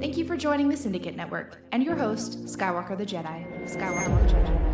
Thank you for joining the Syndicate Network and your host, Skywalker the Jedi. Skywalker the Jedi.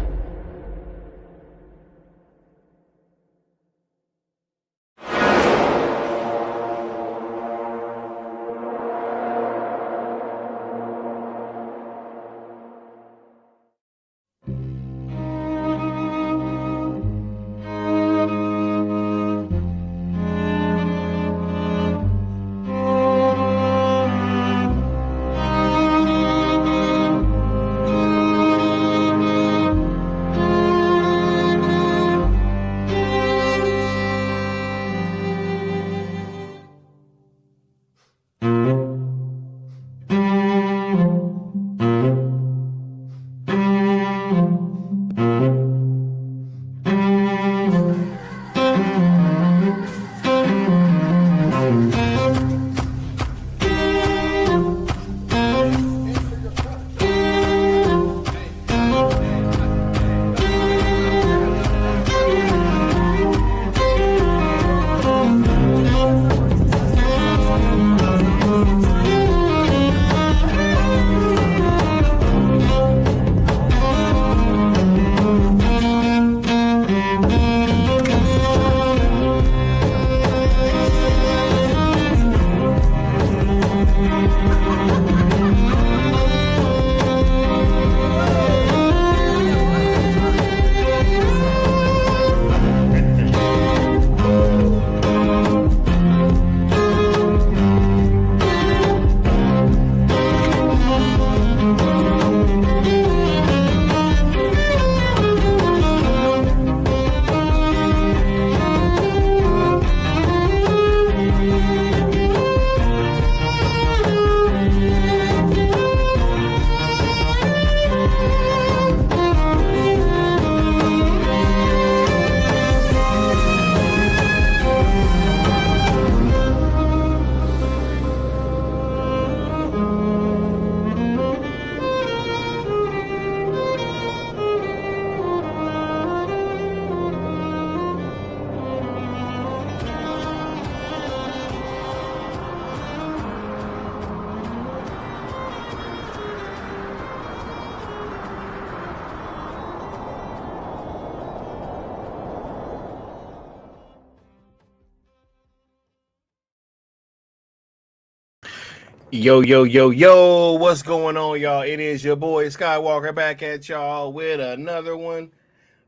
Yo, what's going on, y'all? It is your boy Skywalker back at y'all with another one.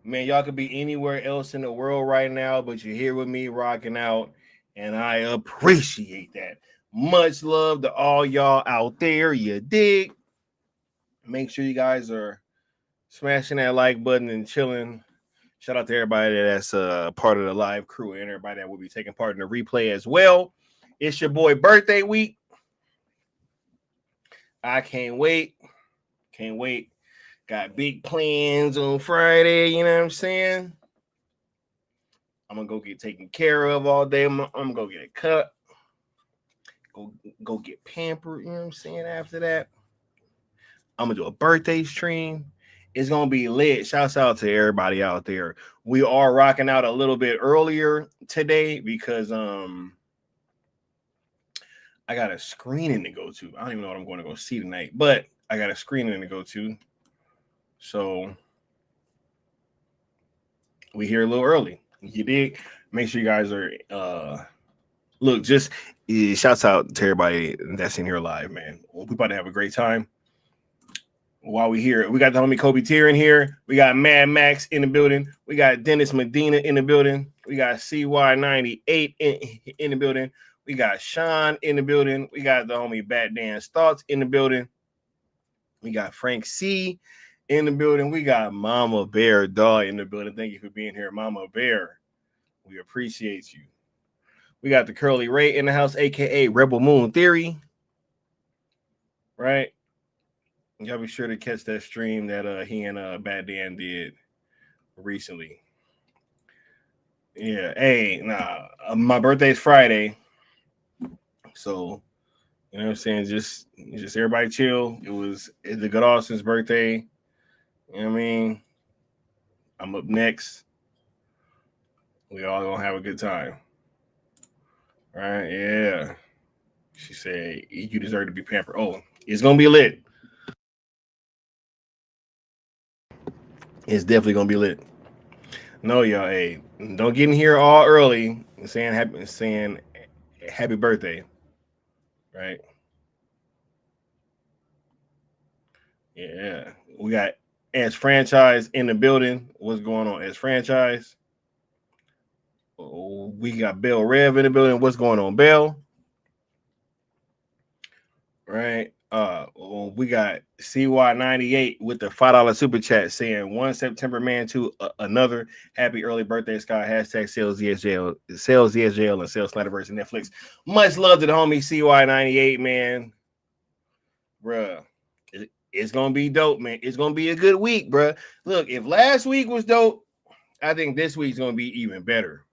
Man, y'all could be anywhere else in the world right now, but you're here with me rocking out, and I appreciate that. Much love to all y'all out there, you dig? Make sure you guys are smashing that like button and chilling. Shout out to everybody that's part of the live crew and everybody that will be taking part in the replay as well. It's your boy birthday week. I can't wait. Got big plans on Friday, you know what I'm saying? I'm gonna go get taken care of all day. I'm gonna go get a cut. Go get pampered, you know what I'm saying? After that, I'm gonna do a birthday stream. It's gonna be lit. Shouts out to everybody out there. We are rocking out a little bit earlier today because I got a screening to go to. I don't even know what I'm going to go see tonight, but I got a screening to go to. So we here a little early. You dig? Make sure you guys are look, just shouts out to everybody that's in here live, man. We about to have a great time. While we here, we got the homie Kobe Tier in here. We got Mad Max in the building. We got Dennis Medina in the building. We got CY98 in the building. We got Sean in the building. We got the homie Bat Dan's Thoughts in the building. We got Frank C in the building. We got Mama Bear Dog in the building. Thank you for being here, Mama Bear. We appreciate you. We got the Curly Ray in the house, a.k.a. Rebel Moon Theory. Right? Y'all be sure to catch that stream that he and Bad Dan did recently. Yeah. Hey, my birthday's Friday. So, you know what I'm saying? Just everybody chill. It's the Good Austin's birthday. You know what I mean? I'm up next. We all gonna have a good time. Right? Yeah. She said, you deserve to be pampered. Oh, it's going to be lit. It's definitely going to be lit. No, y'all, hey, don't get in here all early saying happy birthday. Right? Yeah. We got S Franchise in the building. What's going on, S Franchise? Oh, we got Bell Rev in the building. What's going on, Bell? Right. We got CY98 with the $5 super chat saying 1 September man to another happy early birthday, Sky. Hashtag sales ESJL, and sales Snyderverse and Netflix. Much love to the homie CY98, man. Bruh, it's gonna be dope, man. It's gonna be a good week, bruh. Look, if last week was dope, I think this week's gonna be even better.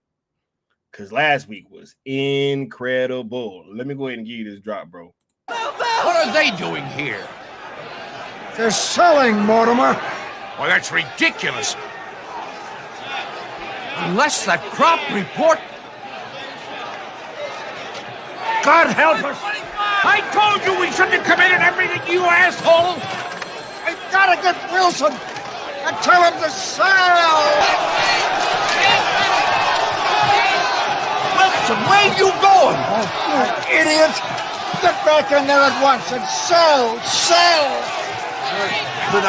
Because last week was incredible. Let me go ahead and give you this drop, bro. What are they doing here? They're selling, Mortimer. Well, that's ridiculous. Unless that crop report... God help us. I told you we shouldn't have committed everything, you asshole! I've got to get Wilson and tell him to sell. Wilson, where you going? Oh, you idiot. Get back in there at once and sell. But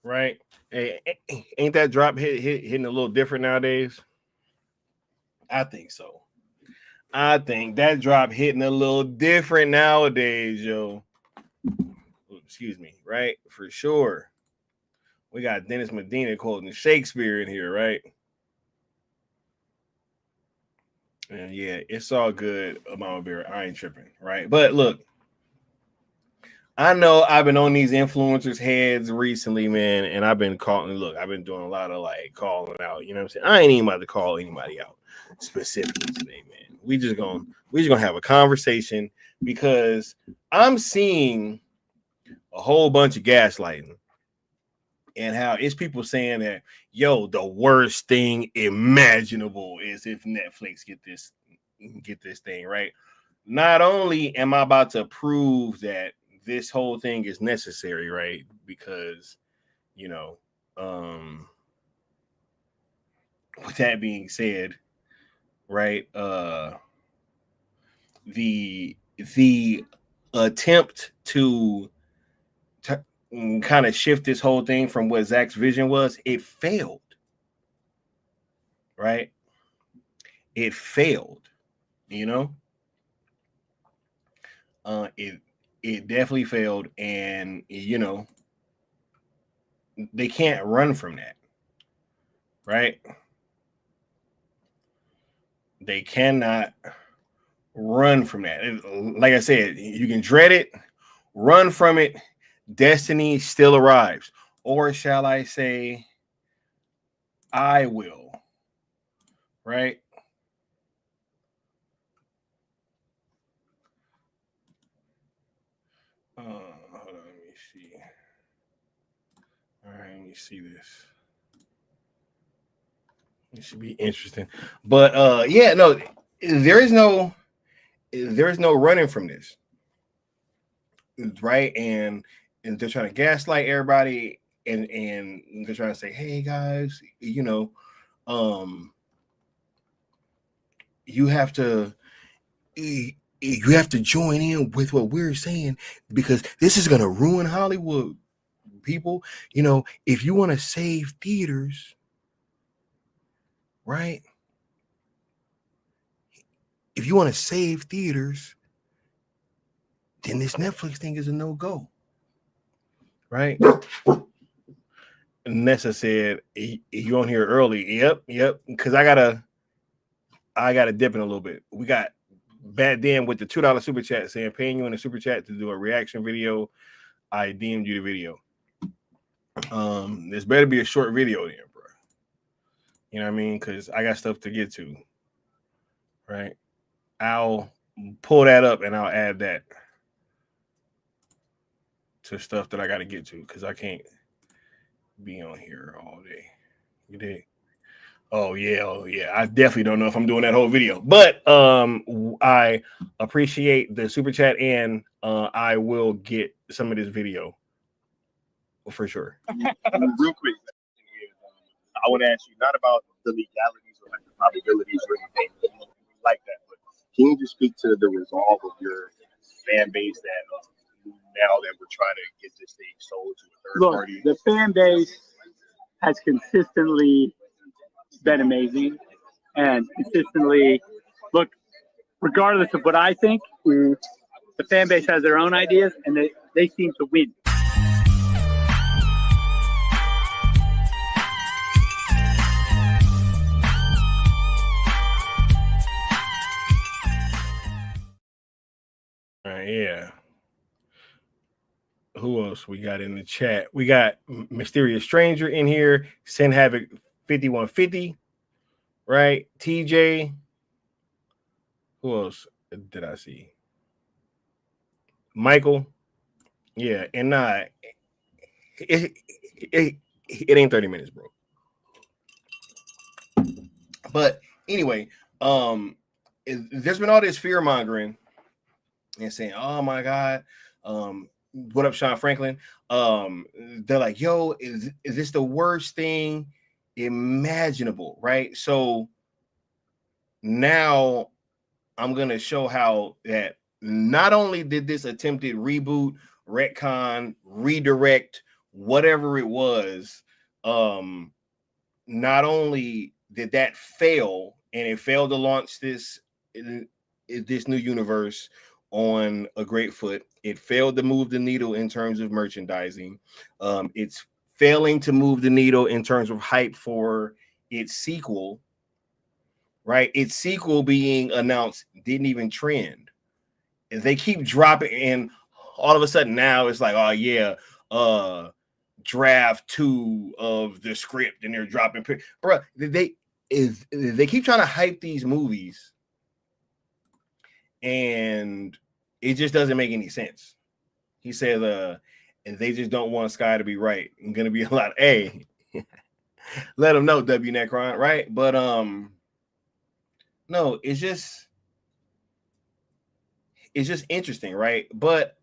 Right? Hey, ain't that drop hitting a little different nowadays? I think so. I think that drop hitting a little different nowadays, yo. Excuse me, right? For sure. We got Dennis Medina quoting Shakespeare in here, right? And yeah, it's all good, Mama Bear. I ain't tripping, right? But look, I know I've been on these influencers' heads recently, man, and I've been calling. Look, I've been doing a lot of like calling out. You know what I'm saying? I ain't even about to call anybody out specifically today, man. We just gonna have a conversation because I'm seeing a whole bunch of gaslighting and how it's people saying that, yo, the worst thing imaginable is if Netflix get this thing right. Not only am I about to prove that this whole thing is necessary, right? Because, you know, with that being said, right, the attempt to kind of shift this whole thing from what Zach's vision was, it failed, right? It failed, you know. It definitely failed, and you know they can't run from that, right? They cannot run from that. Like I said, you can dread it, run from it. Destiny still arrives, or shall I say, I will, right? Hold on, let me see. All right, let me see this. It should be interesting. But yeah, no, there is no running from this. Right? And they're trying to gaslight everybody and they're trying to say, hey guys, you know, you have to join in with what we're saying because this is gonna ruin Hollywood. People, you know, if you want to save theaters, right? If you want to save theaters, then this Netflix thing is a no-go. Right? Nessa said, you on here early. Yep. Because I gotta dip in a little bit. We got Bad Dan with the $2 super chat saying, paying you in the super chat to do a reaction video. I DM'd you the video. This better be a short video then, bro. You know what I mean? Because I got stuff to get to. Right? I'll pull that up and I'll add that to stuff that I got to get to because I can't be on here all day. You did. Oh yeah. I definitely don't know if I'm doing that whole video, but I appreciate the super chat and I will get some of this video for sure. Real quick, I want to ask you not about the legalities or like the probabilities or anything like that, but can you just speak to the resolve of your fan base that now that we're trying to get this thing sold to a third party? The fan base has consistently been amazing and consistently, look, regardless of what I think, the fan base has their own ideas and they seem to win. Yeah. Who else we got in the chat? We got Mysterious Stranger in here. Send Havoc 5150. Right? TJ. Who else did I see? Michael. Yeah. And it ain't 30 minutes, bro. But anyway, there's been all this fear-mongering and saying, oh my God, what up, Sean Franklin? They're like, yo, is this the worst thing imaginable, right? So now I'm gonna show how that not only did this attempted reboot, retcon, redirect, whatever it was, not only did that fail, and it failed to launch this new universe on a great foot. It failed to move the needle in terms of merchandising. It's failing to move the needle in terms of hype for its sequel, right? Its sequel being announced didn't even trend. And they keep dropping, and all of a sudden now it's like, oh yeah, draft 2 of the script, and they're dropping. Bro, they keep trying to hype these movies, and it just doesn't make any sense. He said, and they just don't want Sky to be right. I'm gonna be a lot. Hey, let them know, W Necron, right? But no, it's just interesting, right? But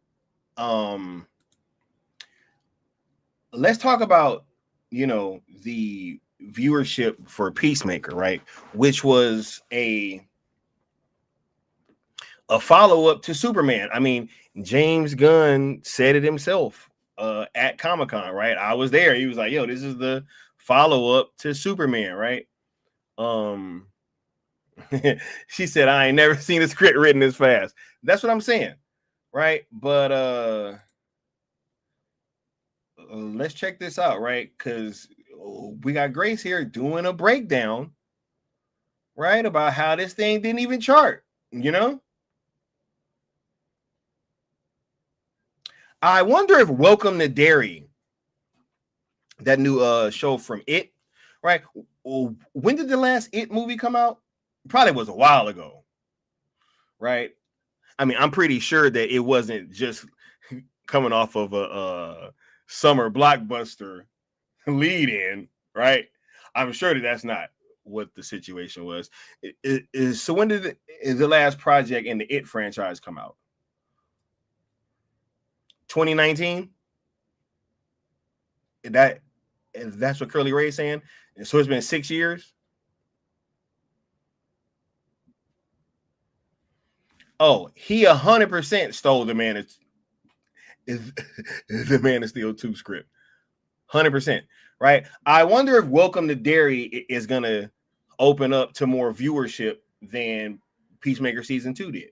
let's talk about, the viewership for Peacemaker, right? Which was a follow-up to Superman. I mean, James Gunn said it himself at Comic-Con, right? I was there. He was like, yo, this is the follow-up to Superman, right? She said, I ain't never seen a script written this fast. That's what I'm saying, right? But let's check this out, right? Because we got Grace here doing a breakdown, right, about how this thing didn't even chart, I wonder if Welcome to Derry, that new show from It, right? When did the last It movie come out? Probably was a while ago, right? I mean, I'm pretty sure that it wasn't just coming off of a summer blockbuster lead in, right? I'm sure that that's not what the situation was. So when did the last project in the It franchise come out? 2019? That's what Curly Ray's saying. And so it's been 6 years. Oh, he 100% stole the Man of Steel 2 script. 100%, right? I wonder if Welcome to Derry is gonna open up to more viewership than Peacemaker season 2 did,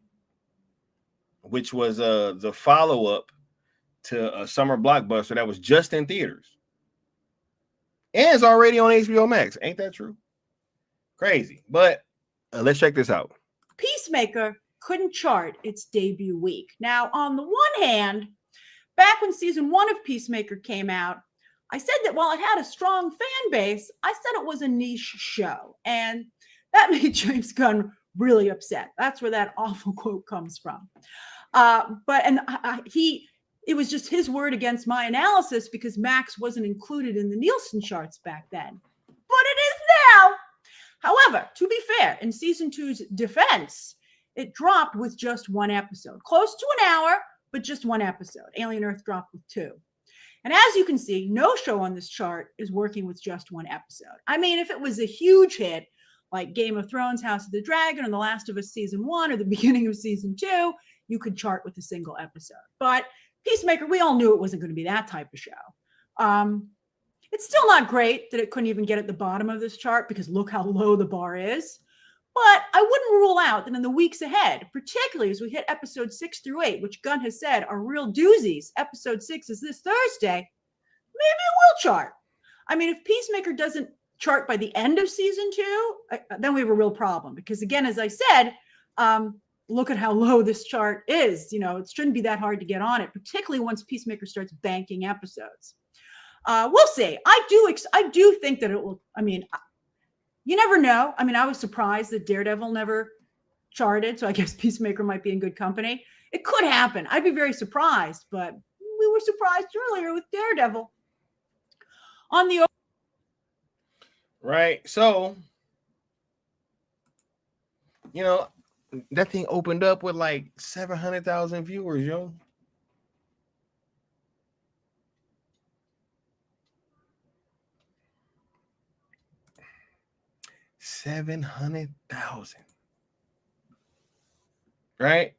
which was the follow-up to a summer blockbuster that was just in theaters and it's already on HBO Max. Ain't that true? Crazy. But let's check this out. Peacemaker couldn't chart its debut week. Now, on the one hand, back when season 1 of Peacemaker came out, I said that while it had a strong fan base, I said it was a niche show. And that made James Gunn really upset. That's where that awful quote comes from. It was just his word against my analysis because Max wasn't included in the Nielsen charts back then. But it is now. However, to be fair, in season 2's defense, it dropped with just one episode. Close to an hour, but just one episode. Alien Earth dropped with 2. And as you can see, no show on this chart is working with just one episode. I mean, if it was a huge hit, like Game of Thrones, House of the Dragon, or The Last of Us season 1, or the beginning of season 2, you could chart with a single episode. But Peacemaker, we all knew it wasn't going to be that type of show. It's still not great that it couldn't even get at the bottom of this chart because look how low the bar is. But I wouldn't rule out that in the weeks ahead, particularly as we hit episode 6 through 8, which Gunn has said are real doozies. Episode 6 is this Thursday. Maybe it will chart. I mean, if Peacemaker doesn't chart by the end of season 2, then we have a real problem. Because again, as I said, look at how low this chart is. You know, it shouldn't be that hard to get on it, particularly once Peacemaker starts banking episodes. We'll see. I do think that it will. I mean, you never know. I mean, I was surprised that Daredevil never charted, so I guess Peacemaker might be in good company. It could happen. I'd be very surprised, but we were surprised earlier with Daredevil. On the Right. So, you know, that thing opened up with like 700,000 viewers, yo. $700,000. Right?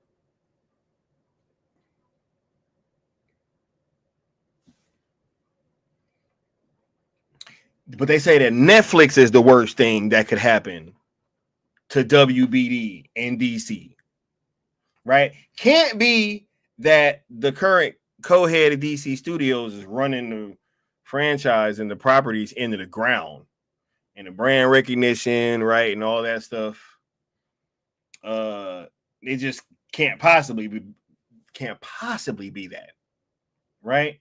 But they say that Netflix is the worst thing that could happen to WBD and DC. Right? Can't be that the current co-head of DC Studios is running the franchise and the properties into the ground and the brand recognition, right, and all that stuff. It just can't possibly be that, right?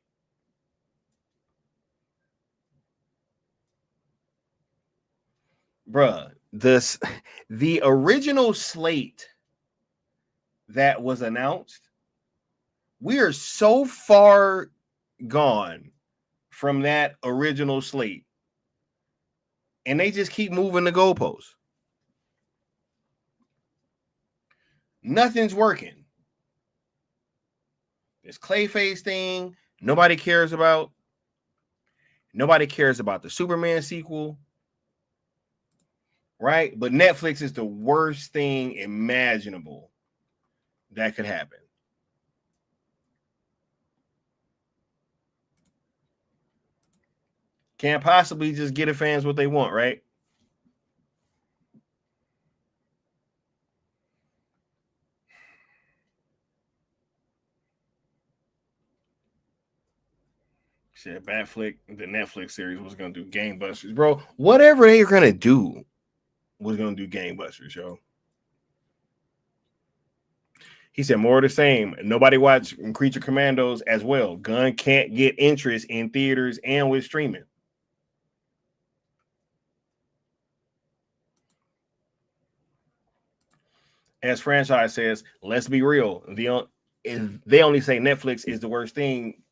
Bruh, the original slate that was announced, we are so far gone from that original slate, and they just keep moving the goalposts. Nothing's working. This Clayface thing, nobody cares about. Nobody cares about the Superman sequel. Right? But Netflix is the worst thing imaginable that could happen. Can't possibly just get the fans what they want, right? Said Batflick, the Netflix series was going to do gangbusters. Bro, whatever they're going to do was going to do gangbusters, yo. He said more of the same. Nobody watched Creature Commandos as well. Gunn can't get interest in theaters and with streaming. As franchise says, let's be real. They only say Netflix is the worst thing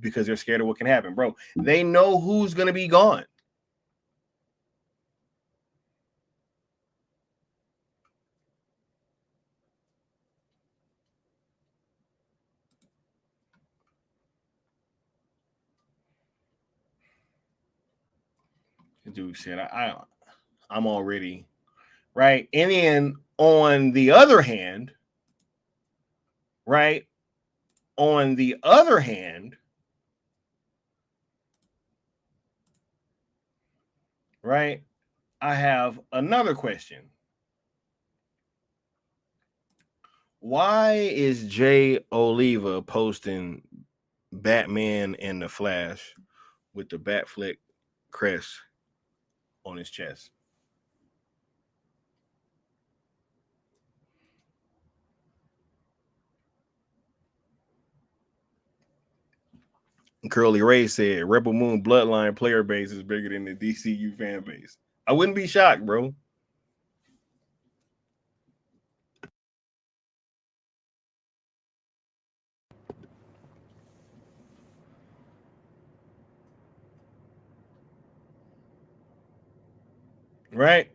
because they're scared of what can happen, bro. They know who's going to be gone. Dude said, I'm already right. And then on the other hand, right? On the other hand, right? I have another question. Why is Jay Oliva posting Batman and the Flash with the Batflick crest on his chest? Curly Ray said Rebel Moon Bloodline player base is bigger than the DCU fan base. I wouldn't be shocked, bro. Right?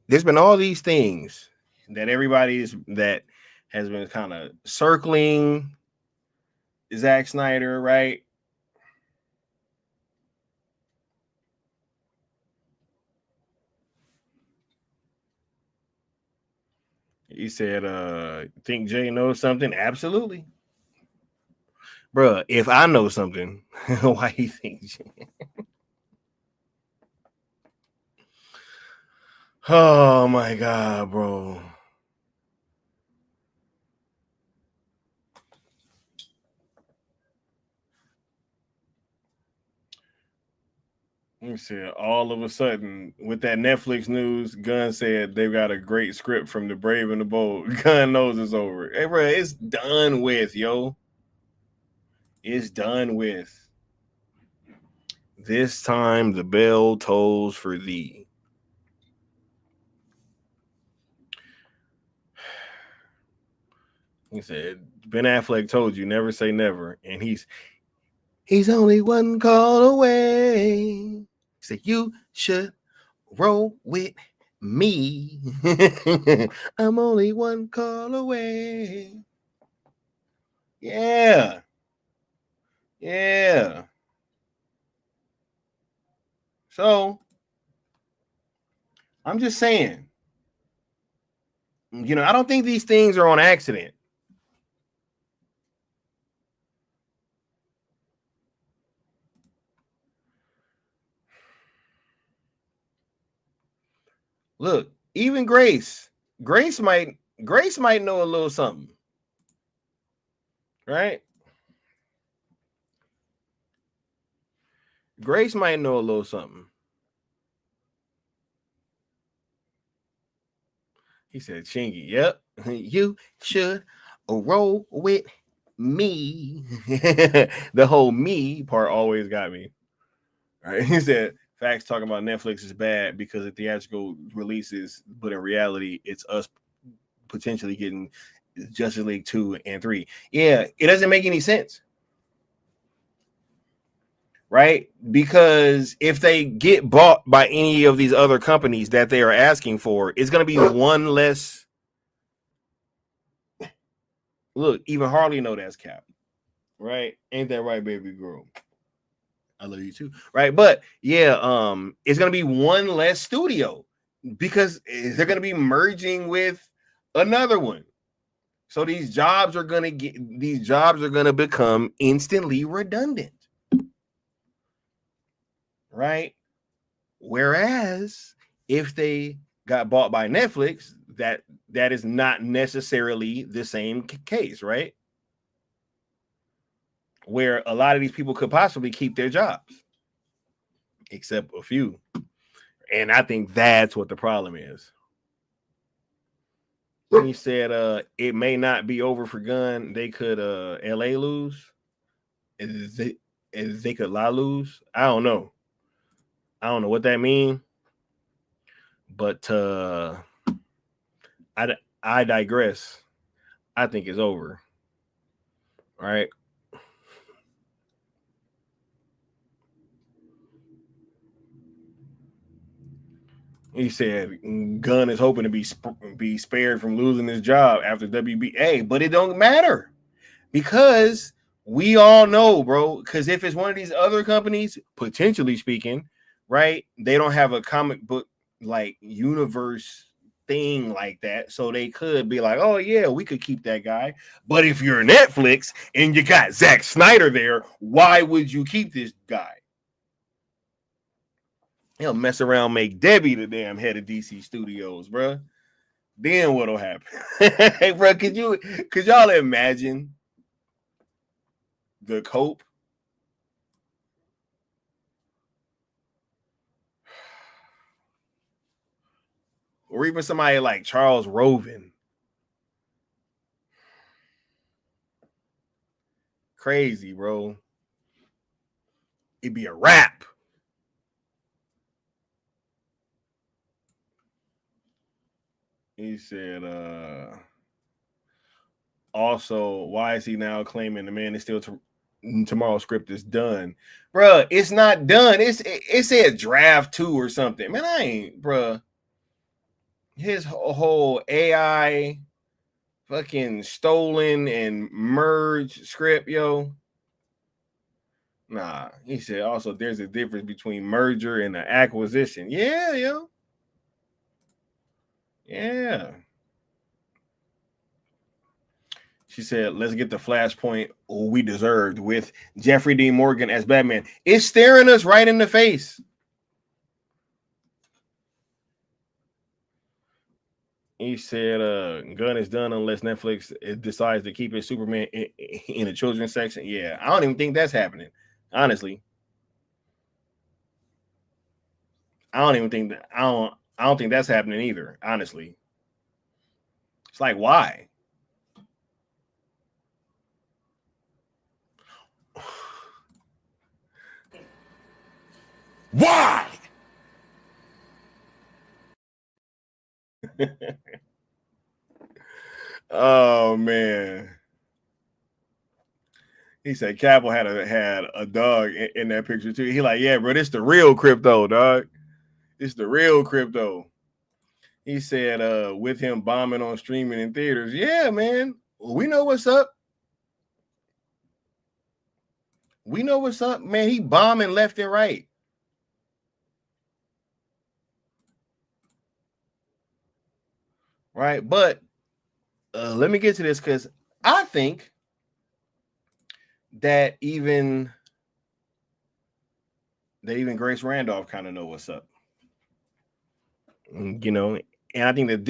There's been all these things that that has been kind of circling Zack Snyder, right? He said, think Jay knows something? Absolutely. Bruh, if I know something, why you think Jay? Oh my God, bro. He said, all of a sudden, with that Netflix news, Gunn said they've got a great script from The Brave and the Bold. Gunn knows it's over. Hey, bro, it's done with, yo. It's done with. This time the bell tolls for thee. He said, Ben Affleck told you never say never, and he's only one call away. He said, you should roll with me. I'm only one call away. Yeah. Yeah. So I'm just saying, I don't think these things are on accident. Look, even Grace might know a little something. Right? Grace might know a little something. He said, Chingy, yep, you should roll with me. The whole me part always got me. All right. He said, facts talking about Netflix is bad because of theatrical releases, but in reality, it's us potentially getting Justice League 2 and 3. Yeah, it doesn't make any sense. Right? Because if they get bought by any of these other companies that they are asking for, it's going to be one less. Look, even Harley know that's cap. Right? Ain't that right, baby girl? I love you too. Right? But yeah, it's going to be one less studio because they're going to be merging with another one. So these jobs are going to become instantly redundant. Right? Whereas if they got bought by Netflix, that is not necessarily the same case, right? Where a lot of these people could possibly keep their jobs, except a few. And I think that's what the problem is. He said it may not be over for Gunn. They could LA lose. They could lose. I don't know what that means. But I digress. I think it's over. All right. He said Gunn is hoping to be spared from losing his job after WBA, but it don't matter because we all know, bro. Because if it's one of these other companies, potentially speaking, right, they don't have a comic book like universe thing like that, so they could be like, oh yeah, we could keep that guy. But if you're Netflix and you got Zack Snyder there, why would you keep this guy? He'll mess around, make Debbie the damn head of DC Studios, bro. Then what'll happen? Hey, bro, could y'all imagine the cope? Or even somebody like Charles Roven crazy, bro. It'd be a wrap. He said, also, why is he now claiming the man is still tomorrow's script is done? Bruh, it's not done. It said draft 2 or something. Man, I ain't, bruh. His whole AI fucking stolen and merged script, yo. Nah, he said also there's a difference between merger and an acquisition. Yeah, yo. Yeah. She said, let's get the flashpoint we deserved with Jeffrey D. Morgan as Batman. It's staring us right in the face. He said, gun is done unless Netflix decides to keep his Superman in the children's section. Yeah, I don't even think that's happening, honestly. I don't think that's happening either, honestly. It's like, why? Why? Oh man. He said Cavill had a dog in that picture too. He like, yeah, bro, this the real crypto, dog. It's the real crypto. He said, with him bombing on streaming in theaters. Yeah, man. We know what's up. We know what's up, man. He bombing left and right. Right, but let me get to this because I think that even Grace Randolph kind of know what's up, you know, and I think that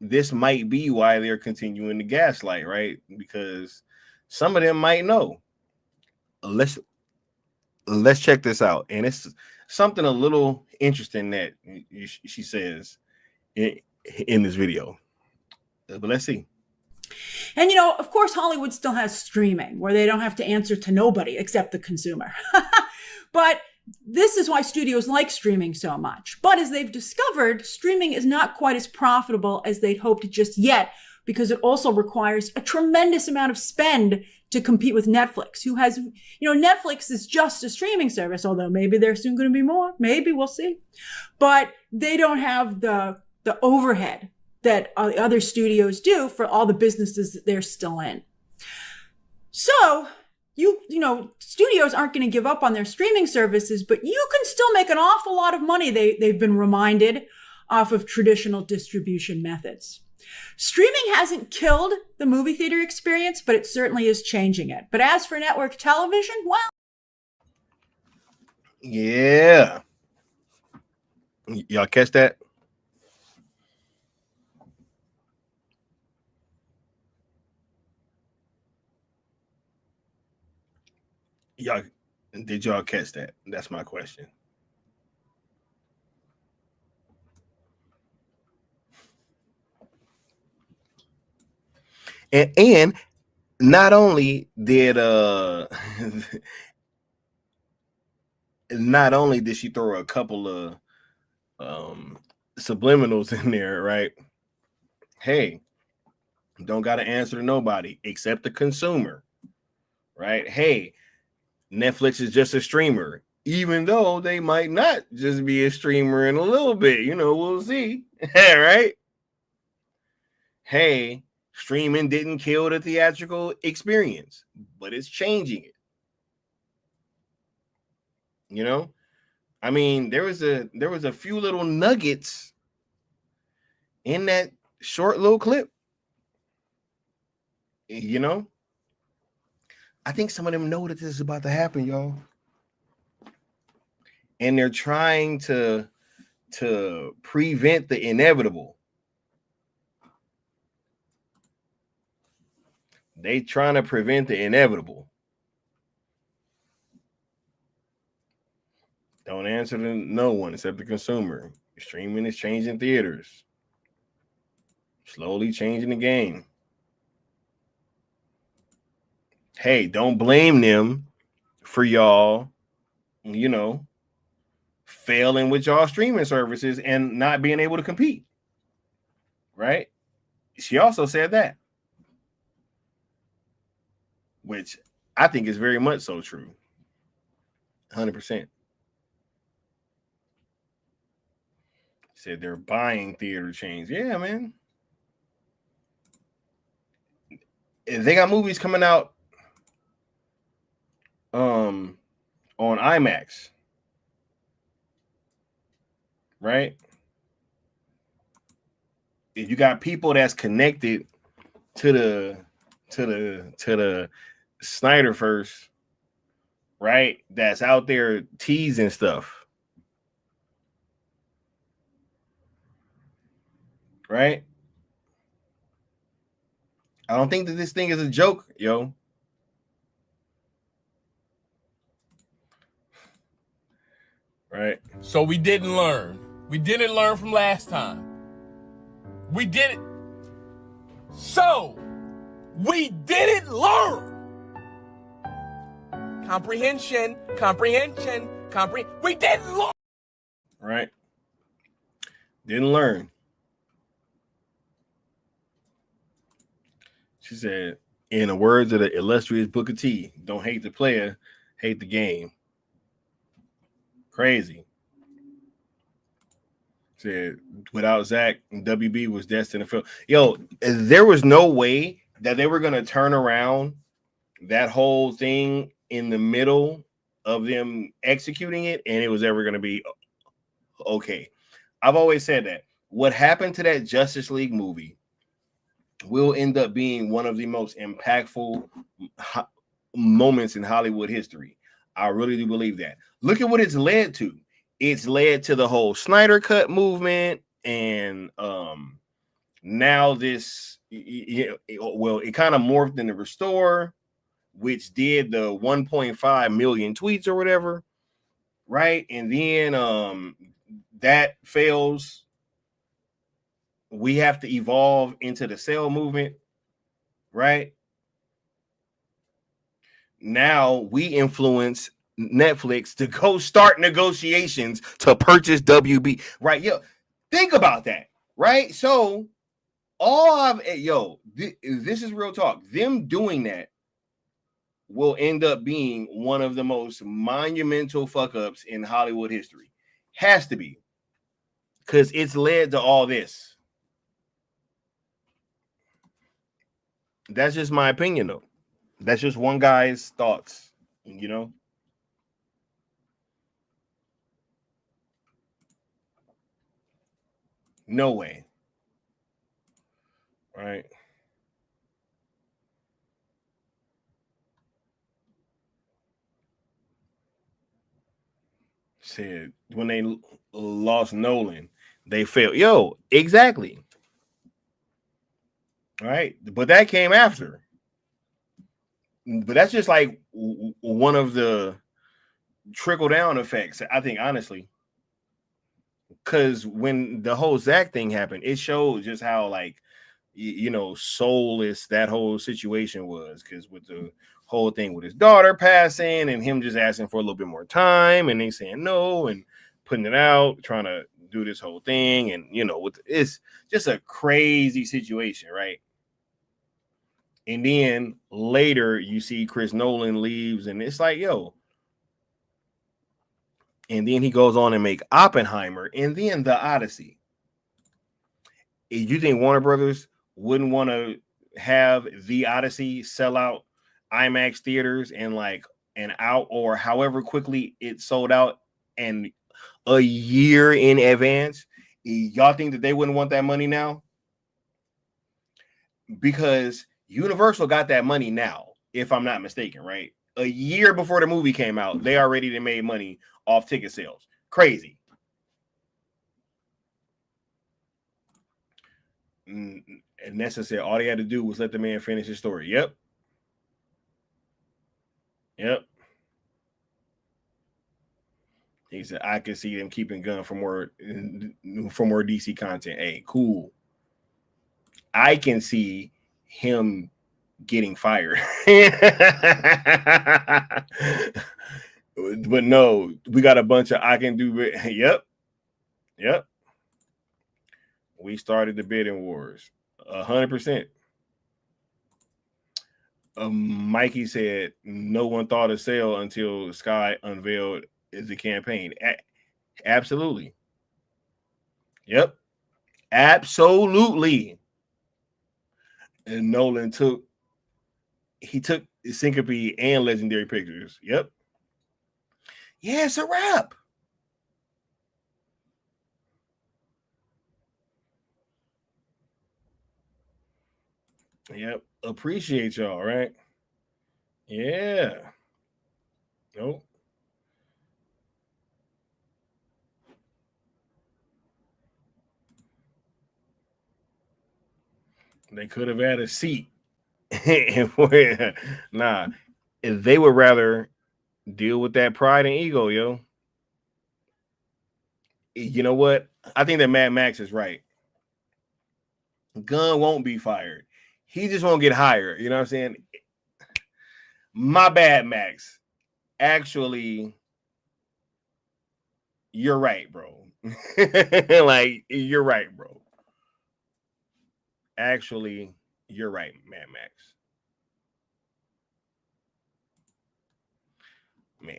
this might be why they're continuing to gaslight, right? Because some of them might know. Let's check this out, and it's something a little interesting that she says in this video, but let's see. And, you know, of course, Hollywood still has streaming where they don't have to answer to nobody except the consumer. But this is why studios like streaming so much. But as they've discovered, streaming is not quite as profitable as they'd hoped just yet, because it also requires a tremendous amount of spend to compete with Netflix, who has, you know, Netflix is just a streaming service, although maybe there's soon going to be more. Maybe, we'll see. But they don't have the overhead that other studios do for all the businesses that they're still in. So, you know, studios aren't going to give up on their streaming services, but you can still make an awful lot of money, they've been reminded, off of traditional distribution methods. Streaming hasn't killed the movie theater experience, but it certainly is changing it. But as for network television, well... Yeah. Y'all catch that? Did y'all catch that? That's my question. And not only did she throw a couple of subliminals in there, right? Hey, don't got to answer to nobody except the consumer, right? Hey, Netflix is just a streamer, even though they might not just be a streamer in a little bit. You know, we'll see. Right? Hey, streaming didn't kill the theatrical experience, but it's changing it. You know? I mean, there was a few little nuggets in that short little clip. You know? I think some of them know that this is about to happen, y'all. And they're trying to prevent the inevitable. They trying to prevent the inevitable. Don't answer to no one except the consumer. Streaming is changing theaters. Slowly changing the game. hey, don't blame them for y'all, you know, failing with y'all streaming services and not being able to compete. Right? She also said that, which I think is very much so true. 100%. Said they're buying theater chains. Yeah, man. They got movies coming out on IMAX. Right? If you got people that's connected to the Snyder first, right? That's out there teasing stuff. Right? I don't think that this thing is a joke, yo. Right? So we didn't learn. We didn't learn from last time. We didn't. So we didn't learn. Comprehension. We didn't learn. Right? Didn't learn. She said, in the words of the illustrious Booker T, don't hate the player, hate the game. Crazy. Said, without Zach, WB was destined to fail. Yo, there was no way that they were going to turn around that whole thing in the middle of them executing it, and it was ever going to be okay. I've always said that. What happened to that Justice League movie will end up being one of the most impactful moments in Hollywood history. I really do believe that. Look at what it's led to. It's led to the whole Snyder Cut movement, and now this, well, it kind of morphed into Restore, which did the 1.5 million tweets or whatever, right? And then that fails. We have to evolve into the sale movement, right? Now we influence Netflix to go start negotiations to purchase WB, right? Yo, think about that, right? So this is real talk. Them doing that will end up being one of the most monumental fuck ups in Hollywood history. Has to be, because it's led to all this. That's just my opinion, though. That's just one guy's thoughts, you know? No way. Right? Said when they lost Nolan, they failed. Yo, exactly. All right. But that came after. But that's just like one of the trickle down effects, I think, honestly. Because when the whole Zach thing happened, it showed just how, like, soulless that whole situation was. Because with the whole thing with his daughter passing and him just asking for a little bit more time and they saying no and putting it out, trying to do this whole thing. And, it's just a crazy situation, right? And then later you see Chris Nolan leaves and it's like, yo. And then he goes on and make Oppenheimer and then The Odyssey. You think Warner Brothers wouldn't want to have The Odyssey sell out IMAX theaters and like an out or however quickly it sold out and a year in advance? Y'all think that they wouldn't want that money now? Because Universal got that money now, if I'm not mistaken, right? A year before the movie came out, they already made money off ticket sales. Crazy. And Nessa said all they had to do was let the man finish his story. Yep. He said, I can see them keeping Gunn for more DC content. Hey, cool. I can see him getting fired. But no, we got a bunch of I can do it. Yep. We started the bidding wars. 100%. Mikey said no one thought of sale until Sky unveiled the campaign. Absolutely. Yep. Absolutely. And Nolan took Syncope and Legendary Pictures. Yep. Yeah, it's a wrap. Yep. Appreciate y'all, right? Yeah. Nope. They could have had a seat. Nah, they would rather deal with that pride and ego, yo. You know what? I think that Mad Max is right. Gunn won't be fired. He just won't get hired. You know what I'm saying? My bad, Max. Actually, you're right, bro. Like, you're right, bro. Actually, you're right, Mad Max. Man,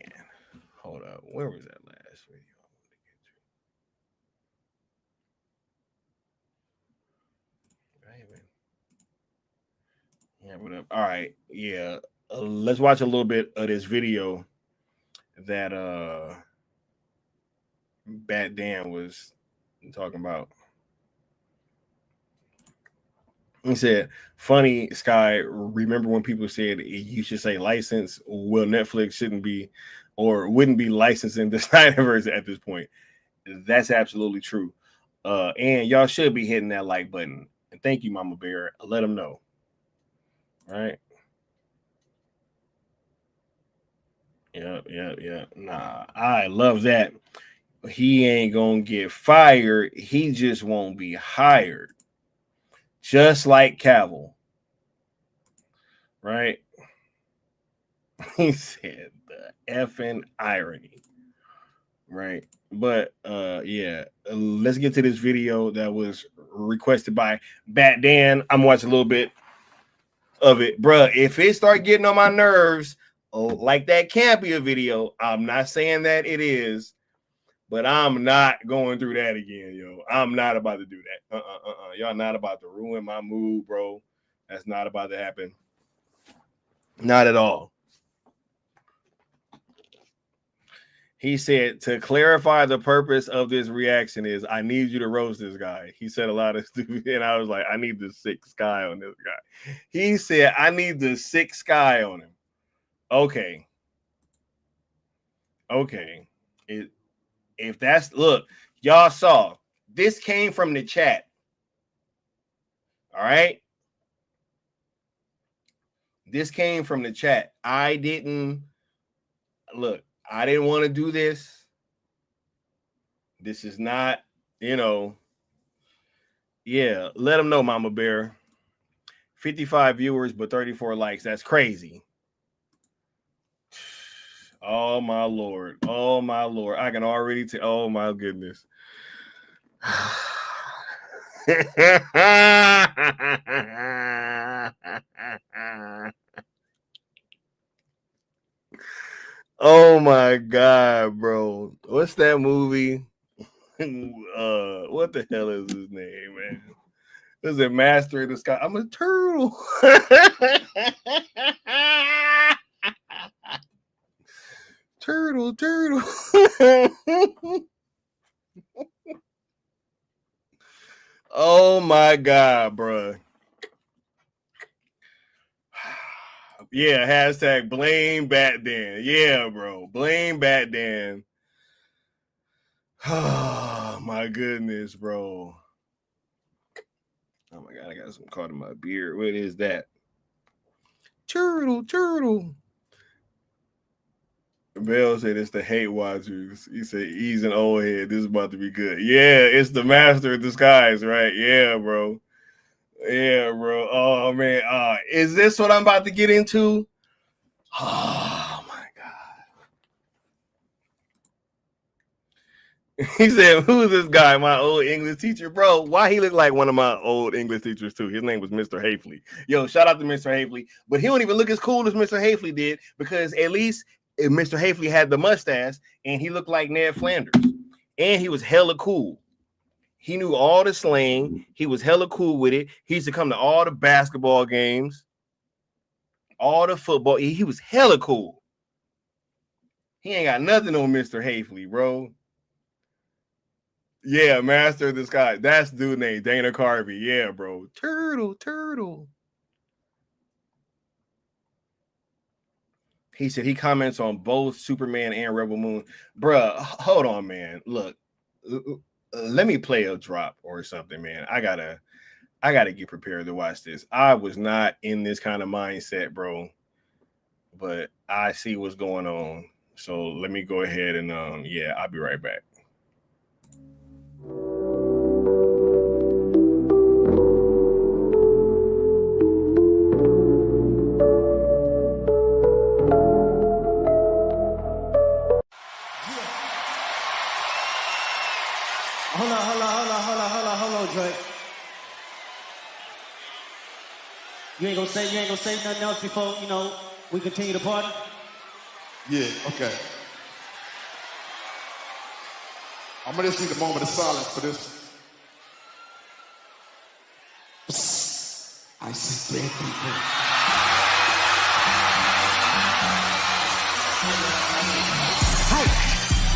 hold up. Where was that last video? Yeah, what up? All right, yeah. Let's watch a little bit of this video that Bat Dan was talking about. He said, "Funny, Sky. Remember when people said you should say license? Well, Netflix shouldn't be, or wouldn't be licensing the Snyderverse at this point. That's absolutely true. And y'all should be hitting that like button. And thank you, Mama Bear. Let them know. All right." Yeah. Nah, I love that. He ain't gonna get fired. He just won't be hired. Just like Cavill. Right? He said the effing irony. Right? But yeah, let's get to this video that was requested by Bat Dan. I'm watching a little bit of it. Bruh, if it start getting on my nerves, like that can't be a video. I'm not saying that it is, but I'm not going through that again, yo. I'm not about to do that. Y'all not about to ruin my mood, bro. That's not about to happen. Not at all. He said, to clarify the purpose of this reaction is I need you to roast this guy. He said a lot of stupid, and I was like, I need the sick Sky on this guy. He said, I need the sick Sky on him. Okay. If that's, look, y'all saw, this came from the chat. All right? This came from the chat. I didn't want to do this. This is not, yeah, let them know, Mama Bear. 55 viewers, but 34 likes. That's crazy. Oh, my Lord. Oh, my Lord. I can already tell. Oh, my goodness. Oh my God, bro. What's that movie? What the hell is his name, man? Is it Master of the Sky? I'm a turtle. Turtle. Oh my God, bro. Yeah, hashtag blame Bat Dan. Yeah, bro. Blame Bat Dan. Oh my goodness, bro. Oh my God, I got some caught in my beard. What is that? Turtle. Bell said it's the hate watchers. He said he's an old head. This is about to be good. Yeah, it's the Master of Disguise, right? Yeah, bro. Yeah, bro. Oh man. Is this what I'm about to get into? Oh my god. He said, "Who is this guy? My old English teacher, bro. Why he look like one of my old English teachers too? His name was Mr. Hafley. Yo, shout out to Mr. Hafley. But he don't even look as cool as Mr. Hafley did because at least Mr. Hafley had the mustache and he looked like Ned Flanders, and he was hella cool. He knew all the slang. He was hella cool with it. He used to come to all the basketball games, all the football. He was hella cool. He ain't got nothing on Mr. Hafley, bro. Yeah, Master of the Sky. That's dude named Dana Carvey. Yeah, bro. Turtle. He said he comments on both Superman and Rebel Moon. Bruh, hold on, man. Look, let me play a drop or something, man. I gotta get prepared to watch this. I was not in this kind of mindset, bro, but I see what's going on. So let me go ahead and yeah, I'll be right back. Hold on, Drake. You ain't gonna say nothing else before, we continue to party? Yeah, okay. I'm gonna just need a moment of silence for this. I see dead people.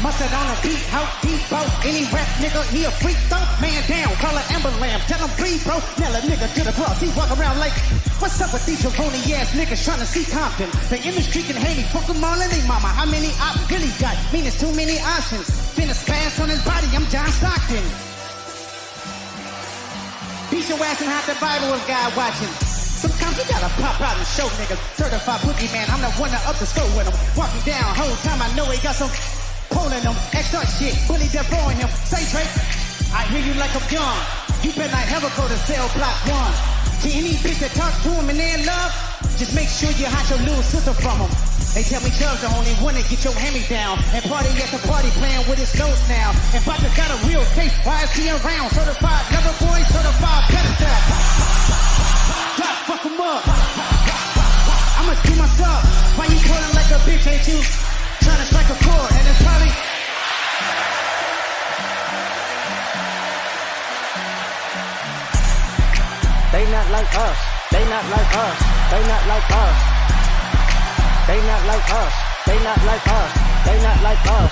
Mustard on a beat, how deep, bro. Any rap nigga, he a freak, though. Man down, call an ambulance, tell him breathe, bro. Nail a nigga to the cross, he walk around like, what's up with these jabroni ass niggas trying to see Compton? The industry can hate me, fuck them all and they mama. How many op really got? Mean it's too many options. Finna spaz on his body, I'm John Stockton. Beat your ass and hide the Bible with God watching. Sometimes you gotta pop out and show niggas. Certified boogie man, I'm the one that up the score with him. Walking down, whole time I know he got some pulling him, extra shit, bully throwing him. Say Drake, I hear you like I'm young. You better not ever go to cell block 1. To any bitch that talk to him and they're in love, just make sure you hide your little sister from him. They tell me Chubb's the only one that get your hand me down. And party at the party playing with his notes now. And Papa got a real case, why is he around? Certified lover boy, certified pedestal. Drop, fuck him up. I'ma do my stuff. Why you pulling like a bitch, ain't you? Trying to strike a chord, and it's probably they not like us. They not like us. They not like us. They not like us. They not like us. They not like us.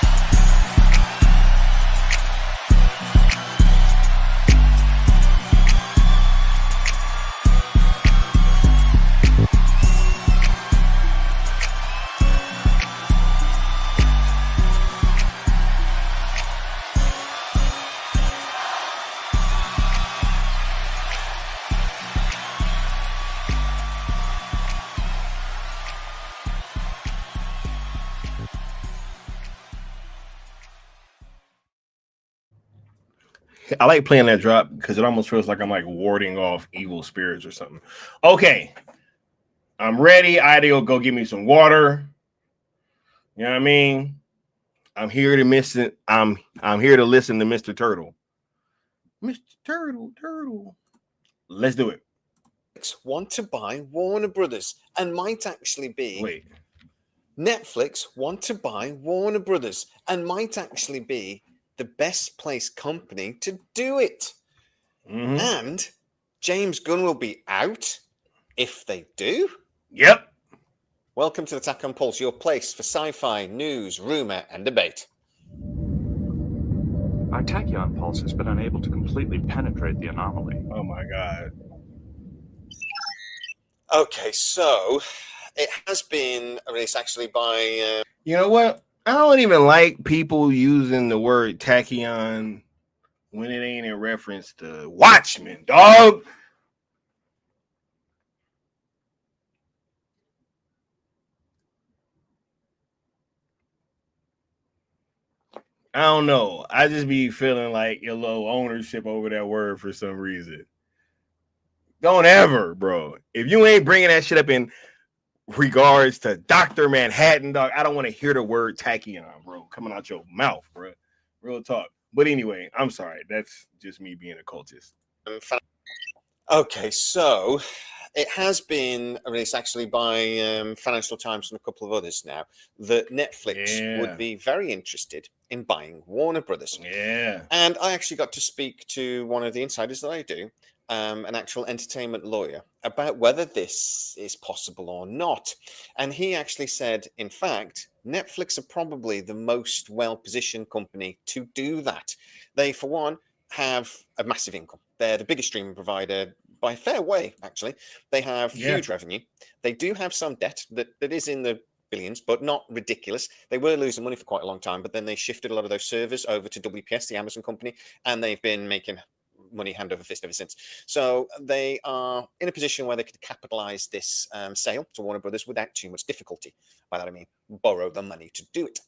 I like playing that drop because it almost feels like I'm like warding off evil spirits or something. Okay, I'm ready. I had to go get me some water. You know what I mean? I'm here to listen. I'm here to listen to Mr. Turtle. Mr. Turtle. Let's do it. Want to buy Warner Brothers and might actually be Netflix want to buy Warner Brothers and might actually be the best placed company to do it. Mm-hmm. And James Gunn will be out if they do. Yep. Welcome to the Attack on Pulse, your place for sci-fi, news, rumor, and debate. Our tachyon pulse has been unable to completely penetrate the anomaly. Oh my God. Okay, so it has been released actually by... You know what? I don't even like people using the word tachyon when it ain't in reference to Watchmen, dog. I don't know. I just be feeling like a little ownership over that word for some reason. Don't ever, bro. If you ain't bringing that shit up in regards to Dr. Manhattan, dog, I don't want to hear the word tachyon, bro, coming out your mouth, bro. Real talk. But anyway, I'm sorry. That's just me being a cultist. Okay, so it has been released actually by Financial Times and a couple of others now that Netflix would be very interested in buying Warner Brothers. Yeah. And I actually got to speak to one of the insiders that I do, an actual entertainment lawyer, about whether this is possible or not. And he actually said, in fact, Netflix are probably the most well-positioned company to do that. They, for one, have a massive income. They're the biggest streaming provider by a fair way, actually. They have huge revenue. They do have some debt that is in the billions, but not ridiculous. They were losing money for quite a long time, but then they shifted a lot of those servers over to WPS, the Amazon company, and they've been making money hand over fist ever since. So they are in a position where they could capitalize this sale to Warner Brothers without too much difficulty. By that I mean borrow the money to do it.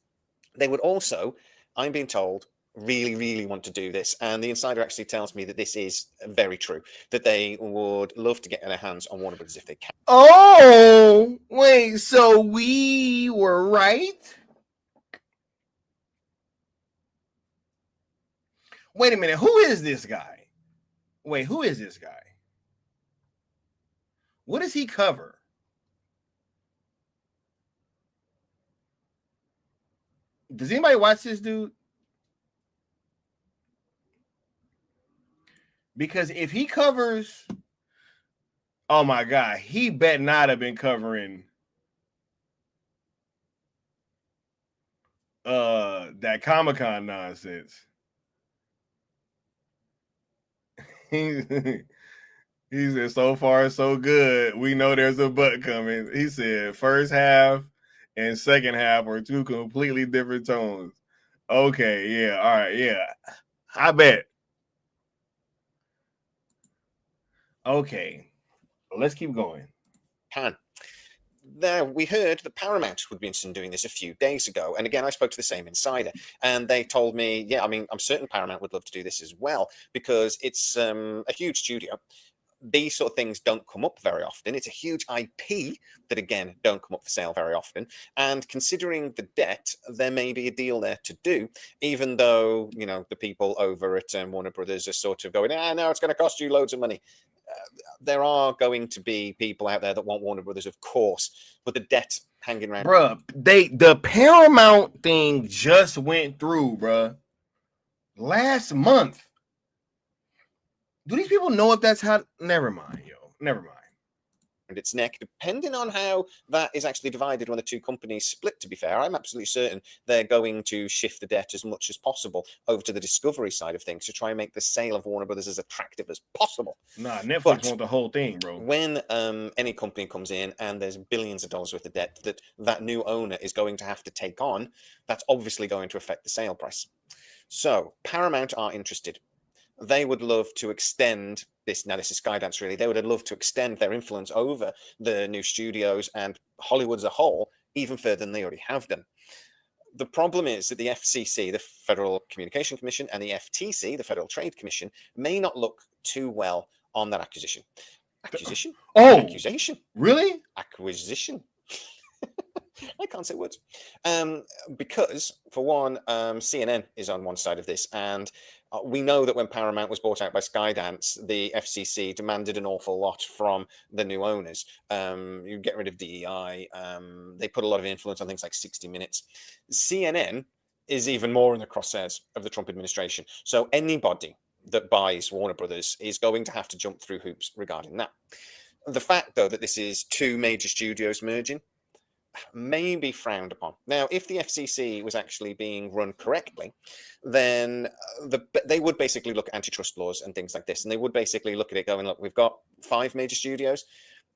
They would also, I'm being told, really want to do this, and the insider actually tells me that this is very true, that they would love to get their hands on Warner Brothers if they can. Oh, wait, so we were right? Wait a minute, who is this guy? Wait, who is this guy? What does he cover? Does anybody watch this dude? Because if he covers, oh my God, he bet not have been covering that Comic-Con nonsense. He said, so far so good. We know there's a butt coming. He said first half and second half are two completely different tones. Okay, yeah, all right, yeah. I bet. Okay, let's keep going. There, we heard that Paramount would be interested in doing this a few days ago. And again, I spoke to the same insider, and they told me, yeah, I mean, I'm certain Paramount would love to do this as well, because it's a huge studio. These sort of things don't come up very often. It's a huge IP that, again, don't come up for sale very often. And considering the debt, there may be a deal there to do, even though, you know, the people over at Warner Brothers are sort of going, no, it's going to cost you loads of money. There are going to be people out there that want Warner Brothers, of course, but the debt hanging around. Bruh, the Paramount thing just went through, bruh, last month. Do these people know if that's how? Never mind, yo. Never mind. And its neck, depending on how that is actually divided when the two companies split, to be fair, I'm absolutely certain they're going to shift the debt as much as possible over to the Discovery side of things to try and make the sale of Warner Brothers as attractive as possible. Nah, Netflix want the whole thing, bro. When any company comes in and there's billions of dollars worth of debt that new owner is going to have to take on, that's obviously going to affect the sale price. So Paramount are interested. They would love to extend this. Now, this is Skydance, really. They would love to extend their influence over the new studios and Hollywood as a whole even further than they already have done. The problem is that the FCC, the Federal Communication Commission, and the FTC, the Federal Trade Commission, may not look too well on that acquisition. Acquisition? Oh, accusation. Really? Acquisition. I can't say words. Because, for one, CNN is on one side of this, and we know that when Paramount was bought out by Skydance, the FCC demanded an awful lot from the new owners. You get rid of DEI. They put a lot of influence on things like 60 Minutes. CNN is even more in the crosshairs of the Trump administration. So anybody that buys Warner Brothers is going to have to jump through hoops regarding that. The fact, though, that this is two major studios merging may be frowned upon. Now, if the FCC was actually being run correctly, then they would basically look at antitrust laws and things like this, and they would basically look at it going, look, we've got 5 major studios,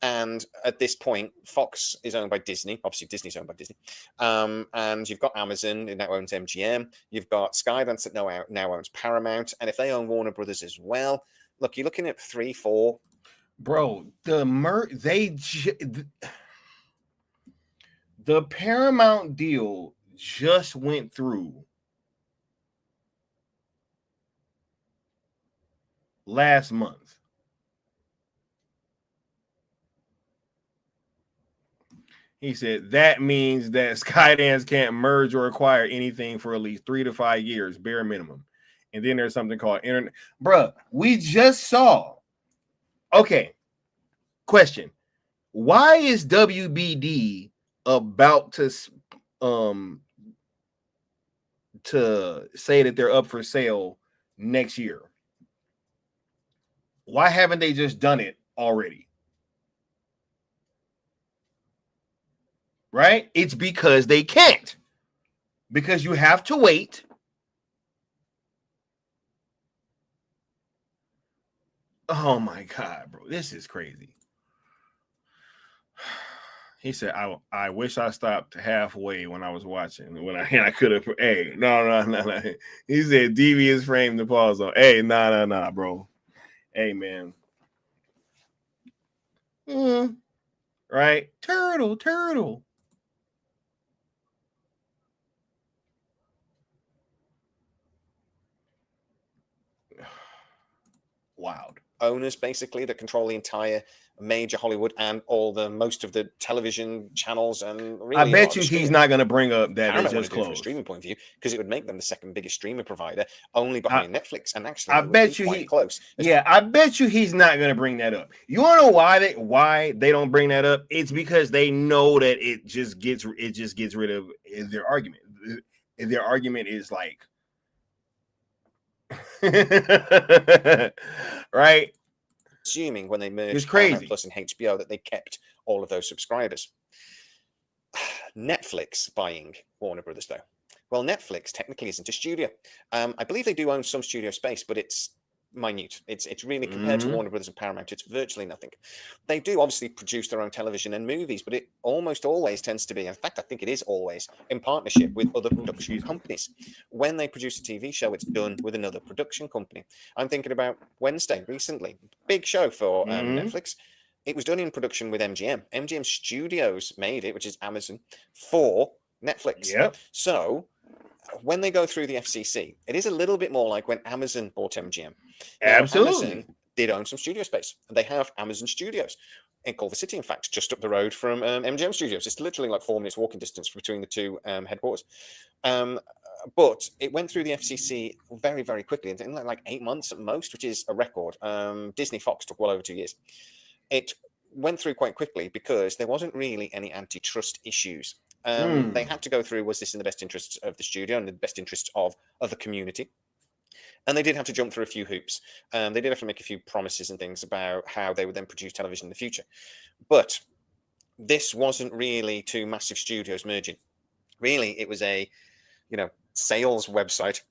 and at this point, Fox is owned by Disney. Obviously, Disney's owned by Disney. And you've got Amazon, who now owns MGM. You've got Skydance that now owns Paramount. And if they own Warner Brothers as well, look, you're looking at 3, 4. Bro, the Paramount deal just went through last month. He said that means that Skydance can't merge or acquire anything for at least 3 to 5 years, bare minimum. And then there's something called internet. Bruh, we just saw. Okay. Question. Why is WBD about to say that they're up for sale next year? Why haven't they just done it already? Right? It's because they can't. Because you have to wait. Oh my God, bro. This is crazy. He said, I wish I stopped halfway when I was watching. When I could have. Hey, no. He said, devious frame to pause on. Hey, nah, bro. Hey, man. Right? Turtle. Wild. Owners basically that control the entire major Hollywood and most of the television channels, and really, I bet you he's not going to bring up that they just closed from a streaming point of view, because it would make them the second biggest streaming provider, only behind Netflix. And actually, I bet you quite close. I bet you he's not going to bring that up. You want to know why they don't bring that up? It's because they know that it just gets rid of their argument. Their argument is like, right? Assuming when they merged it's crazy. Plus and HBO that they kept all of those subscribers. Netflix buying Warner Brothers, though. Well, Netflix technically isn't a studio. I believe they do own some studio space, but it's minute. It's really, compared to Warner Brothers and Paramount, it's virtually nothing. They do obviously produce their own television and movies, but it almost always tends to be, in fact, I think it is always in partnership with other production companies. When they produce a TV show, it's done with another production company. I'm thinking about Wednesday recently, big show for Netflix. It was done in production with MGM. MGM Studios made it, which is Amazon, for Netflix. Yep. So when they go through the FCC, it is a little bit more like when Amazon bought MGM. Now, Absolutely. Amazon did own some studio space. They have Amazon Studios in Culver City, in fact, just up the road from MGM Studios. It's literally like 4 minutes walking distance between the two headquarters. But it went through the FCC very, very quickly, in like 8 months at most, which is a record. Disney Fox took well over 2 years. It went through quite quickly because there wasn't really any antitrust issues. They had to go through, was this in the best interests of the studio and the best interests of the community? And they did have to jump through a few hoops. They did have to make a few promises and things about how they would then produce television in the future. But this wasn't really two massive studios merging. Really, it was a, sales website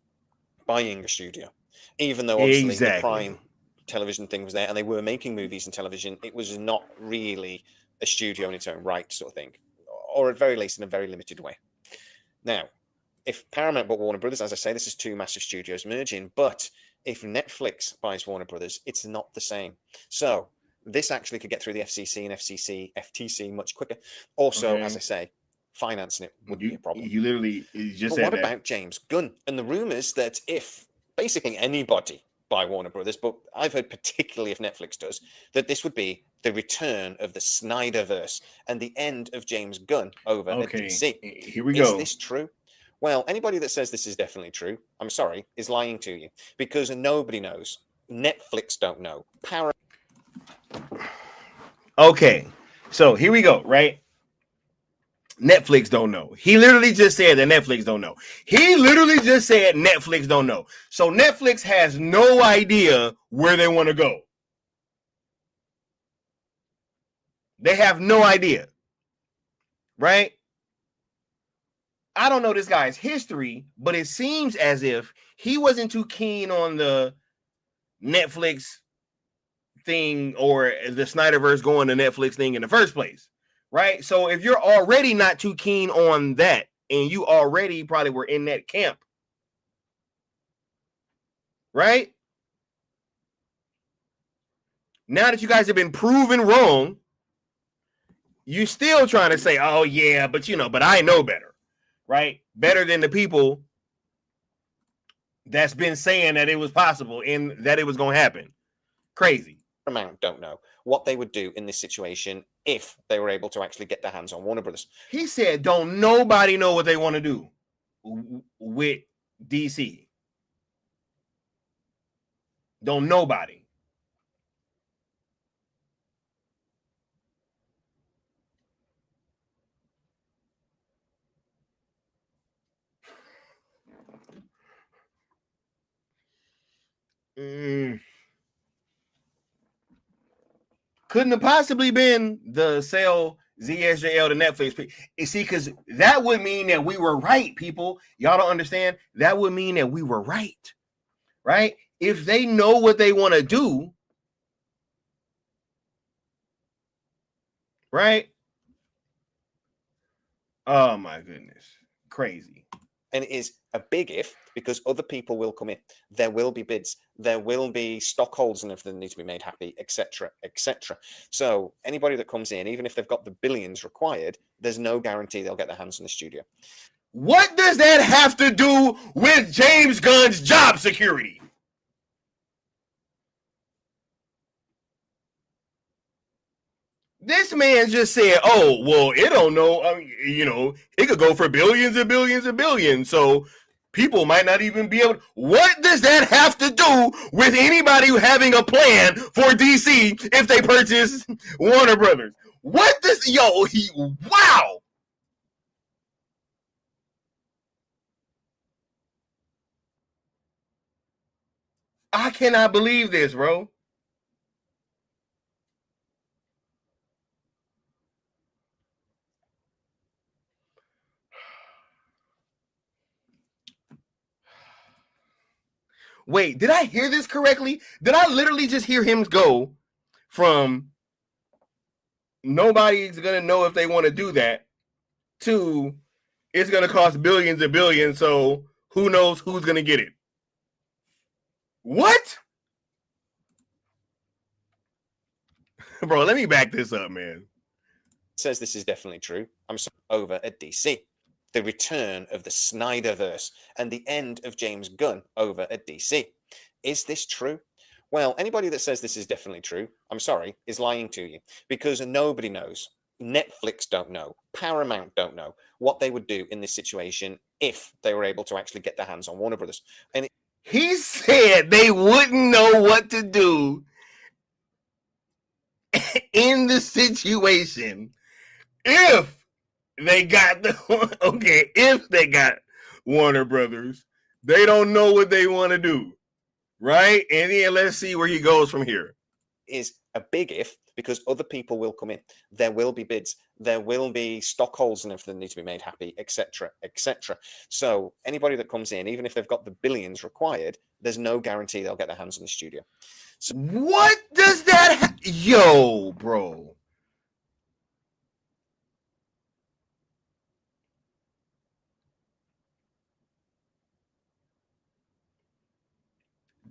buying a studio. Even though obviously the Prime television thing was there and they were making movies and television, it was not really a studio in its own right, sort of thing. Or at very least in a very limited way. Now, if Paramount bought Warner Brothers, as I say, this is two massive studios merging. But if Netflix buys Warner Brothers, it's not the same. So this actually could get through the FCC and FTC much quicker. Also, as I say, financing it would be a problem. You literally just said what that. About James Gunn and the rumors that if basically anybody buy Warner Brothers, but I've heard particularly if Netflix does, that this would be the return of the Snyderverse and the end of James Gunn over at DC. Here we go. Is this true? Well, anybody that says this is definitely true, I'm sorry, is lying to you, because nobody knows. Netflix don't know. Okay, so here we go, right? Netflix don't know. He literally just said that Netflix don't know. He literally just said Netflix don't know. So Netflix has no idea where they want to go. They have no idea, right? I don't know this guy's history, but it seems as if he wasn't too keen on the Netflix thing or the Snyderverse going to Netflix thing in the first place, right? So if you're already not too keen on that and you already probably were in that camp, right? Now that you guys have been proven wrong, you're still trying to say, oh yeah, but but I know better. Right? Better than the people that's been saying that it was possible and that it was going to happen. Crazy. Paramount don't know what they would do in this situation. if they were able to actually get their hands on Warner Brothers. He said, don't nobody know what they want to do with DC. Don't nobody. Couldn't have possibly been the sale ZSJL to Netflix. You see, because that would mean that we were right, people. Y'all don't understand. That would mean that we were right, right? If they know what they want to do, right? Oh my goodness, crazy. And it is a big if, because other people will come in. There will be bids. There will be stockholders and everything that need to be made happy, etc., etc. So anybody that comes in, even if they've got the billions required, there's no guarantee they'll get their hands in the studio. What does that have to do with James Gunn's job security? This man just said, oh, well, it don't know. I mean, you know, it could go for billions and billions and billions. So people might not even be able. What does that have to do with anybody having a plan for DC if they purchase Warner Brothers? What does, wow. I cannot believe this, bro. Wait, did I hear this correctly? Did I literally just hear him go from nobody's going to know if they want to do that to it's going to cost billions and billions, so who knows who's going to get it? What? Bro, let me back this up, man. Says this is definitely true. I'm sorry, over at DC. The return of the Snyderverse and the end of James Gunn over at DC. Is this true? Well, anybody that says this is definitely true, I'm sorry, is lying to you, because nobody knows. Netflix don't know. Paramount don't know what they would do in this situation if they were able to actually get their hands on Warner Brothers. And he said they wouldn't know what to do in the situation if they got if they got Warner Brothers. They don't know what they want to do, right? And then let's see where he goes from here. Is a big if, because other people will come in. There will be bids. There will be stockholders and everything that need to be made happy, etc., etc. So anybody that comes in, even if they've got the billions required, there's no guarantee they'll get their hands in the studio. So what does that yo, bro?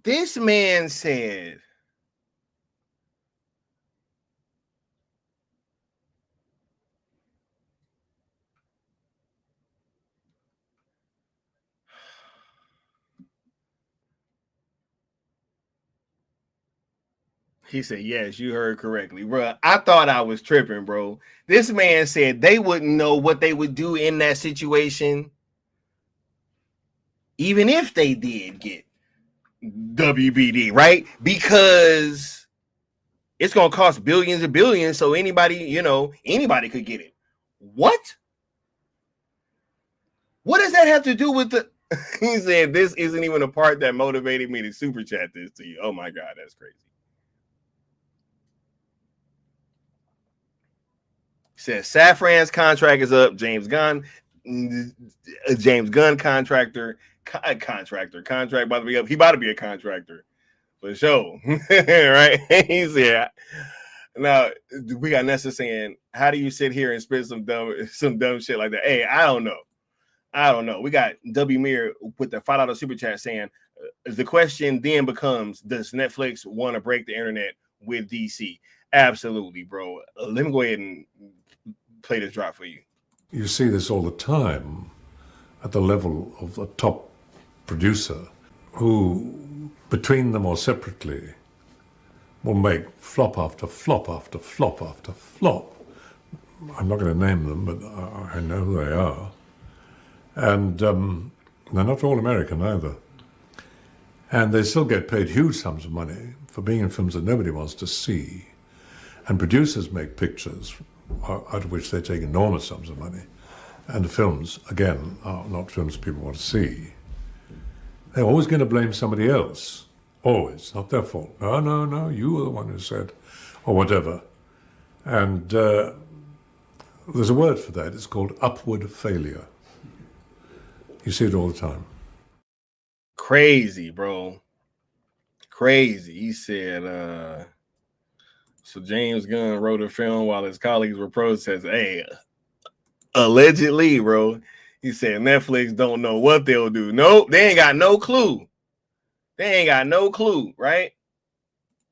This man said he said, yes, you heard correctly, bro. I thought I was tripping, bro. This man said they wouldn't know what they would do in that situation, even if they did get WBD, right? Because it's going to cost billions and billions. So anybody could get it. What? What does that have to do with the, he said, this isn't even a part that motivated me to super chat this to you. Oh my God, that's crazy. Says Safran's contract is up. James Gunn contract about to be up. He about to be a contractor for sure, right? He said, now we got Nessa saying, how do you sit here and spit some dumb shit like that? Hey, I don't know. We got W Mir with the $5 super chat saying, the question then becomes, does Netflix want to break the internet with DC? Absolutely, bro. Let me go ahead and play this drop for you. You see this all the time at the level of the top producer who, between them or separately, will make flop after flop after flop after flop. I'm not going to name them, but I know who they are. And they're not all American either. And they still get paid huge sums of money for being in films that nobody wants to see. And producers make pictures out of which they take enormous sums of money. And the films, again, are not films people want to see. They're always going to blame somebody else. Always. Not their fault. No, you were the one who said, or whatever. And there's a word for that. It's called upward failure. You see it all the time. Crazy, bro. Crazy. He said, so James Gunn wrote a film while his colleagues were protesting. Hey, allegedly, bro. He said Netflix don't know what they'll do. Nope, they ain't got no clue. They ain't got no clue, right?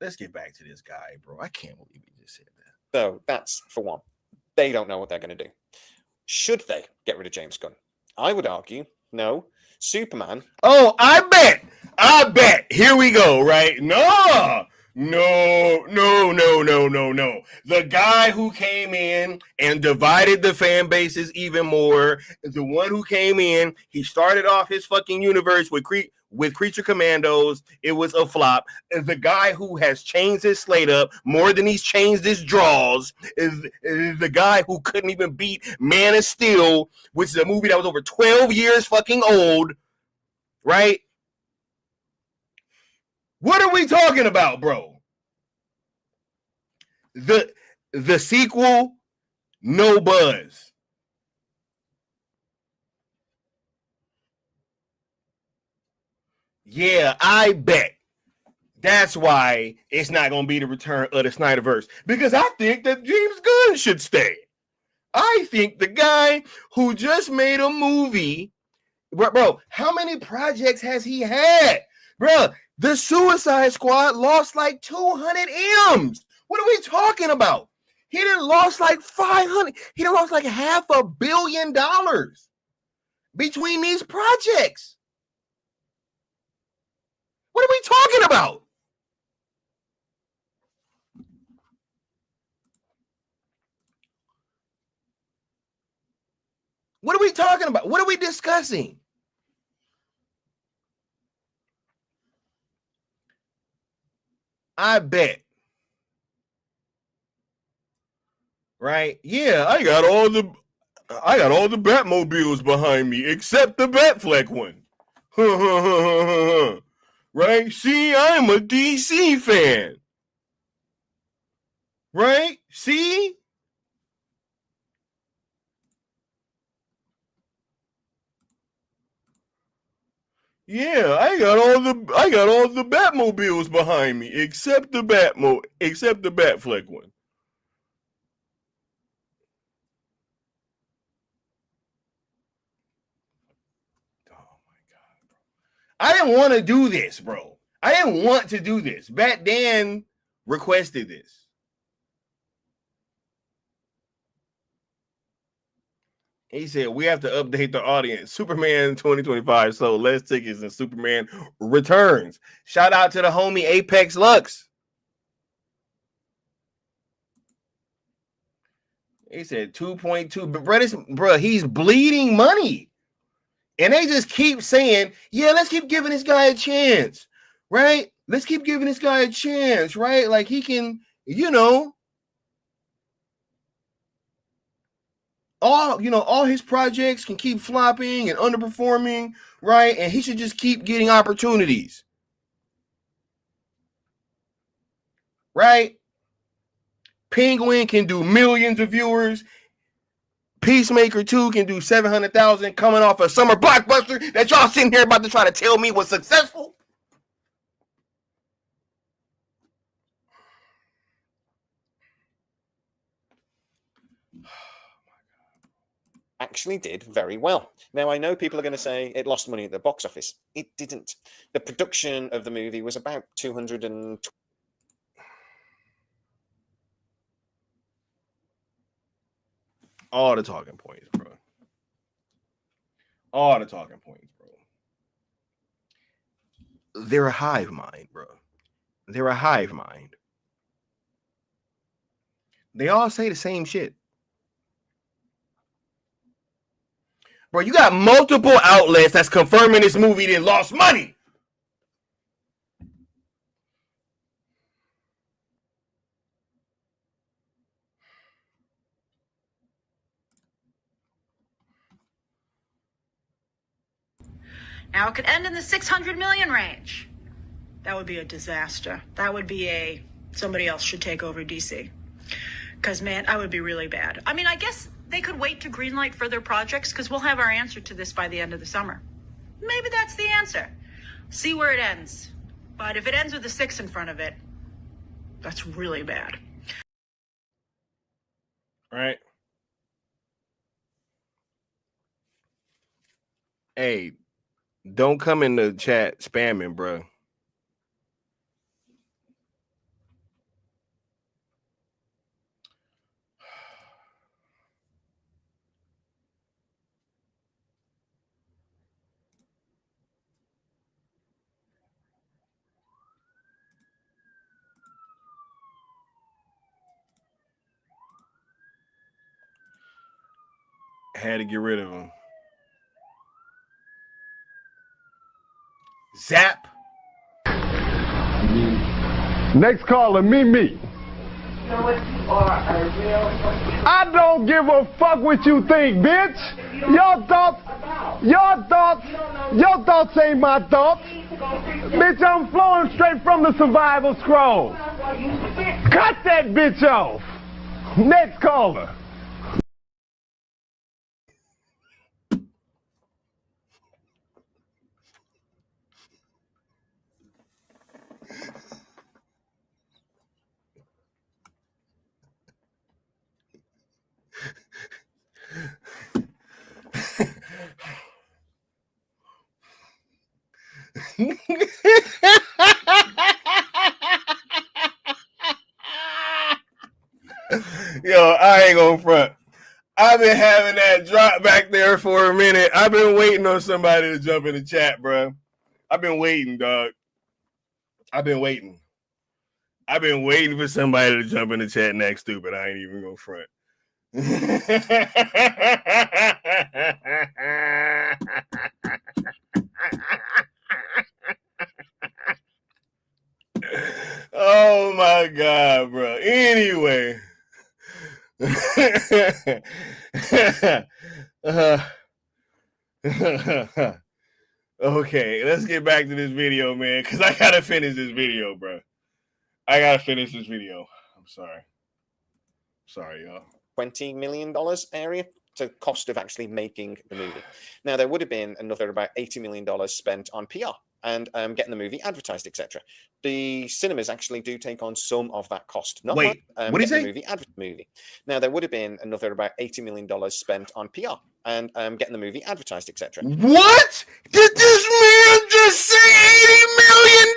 Let's get back to this guy, bro. I can't believe he just said that. So that's for one. They don't know what they're going to do. Should they get rid of James Gunn? I would argue, no. Superman. Oh, I bet. Here we go, right? No. The guy who came in and divided the fan bases even more, the one who came in, he started off his fucking universe with Creature Commandos. It was a flop. The guy who has changed his slate up more than he's changed his draws is the guy who couldn't even beat Man of Steel, which is a movie that was over 12 years fucking old, right? What are we talking about, bro? The sequel, no buzz. Yeah, I bet. That's why it's not going to be the return of the Snyderverse. Because I think that James Gunn should stay. I think the guy who just made a movie, bro, how many projects has he had? Bro, the Suicide Squad lost like 200 M's. What are we talking about? He done lost like 500. He done lost like $500 million between these projects. What are we talking about? What are we talking about? What are we discussing? I bet. Right? Yeah, I got all the Batmobiles behind me except the Batfleck one. Right? See, I'm a DC fan. Right? See? Yeah, I got all the Batmobiles behind me except the Batfleck one. I didn't want to do this, bro. I didn't want to do this. Bat Dan requested this. He said, we have to update the audience. Superman 2025 sold less tickets than Superman Returns. Shout out to the homie Apex Lux. He said 2.2. Bro, he's bleeding money. And they just keep saying, yeah, let's keep giving this guy a chance, right? Let's keep giving this guy a chance, right? Like he can, all his projects can keep flopping and underperforming, right? And he should just keep getting opportunities, right? Penguin can do millions of viewers. Peacemaker 2 can do 700,000 coming off a summer blockbuster that y'all sitting here about to try to tell me was successful. Actually did very well. Now, I know people are going to say it lost money at the box office. It didn't. The production of the movie was about 220. All the talking points, bro. All the talking points, bro. They're a hive mind, bro. They're a hive mind. They all say the same shit. Bro, you got multiple outlets that's confirming this movie didn't lost money. Now it could end in the 600 million range. That would be a disaster. That would be somebody else should take over DC. Because, man, that would be really bad. I mean, I guess they could wait to greenlight further projects because we'll have our answer to this by the end of the summer. Maybe that's the answer. See where it ends. But if it ends with a 6 in front of it, that's really bad. Right? Hey, don't come in the chat spamming, bro. Had to get rid of him. Zap. Next caller, me. I don't give a fuck what you think, bitch. Your thoughts ain't my thoughts. Bitch, I'm flowing straight from the survival scroll. Cut that bitch off. Next caller. Yo, I ain't gonna front. I've been having that drop back there for a minute. I've been waiting on somebody to jump in the chat, bro. I've been waiting, dog. I've been waiting for somebody to jump in the chat and act stupid. I ain't even gonna front. Oh my God, bro. Anyway. Okay, let's get back to this video, man, because I gotta finish this video, bro. I gotta finish this video. I'm sorry, y'all. $20 million area to cost of actually making the movie. Now, there would have been another about $80 million spent on PR and getting the movie advertised, etc. The cinemas actually do take on some of that cost. Not Wait, what is it? Movie. Now, there would have been another about $80 million spent on PR and getting the movie advertised, etc. What? Did this man just say $80 million?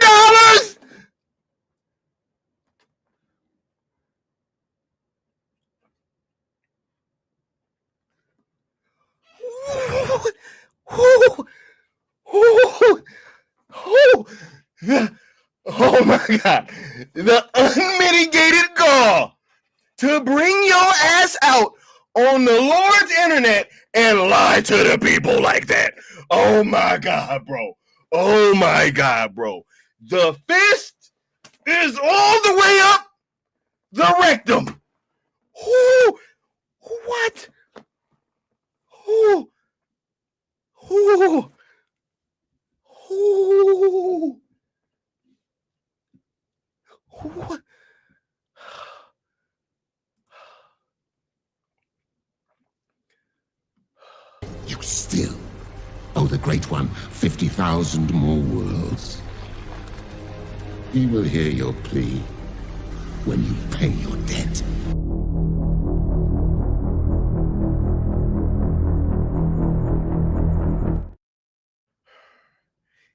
Oh my God. The unmitigated gall to bring your ass out on the Lord's internet and lie to the people like that. Oh my God, bro. Oh my God, bro. The fist is all the way up the rectum. Who? What? Who? Who? Who? What? You still owe the Great One 50,000 more worlds. He will hear your plea when you pay your debt.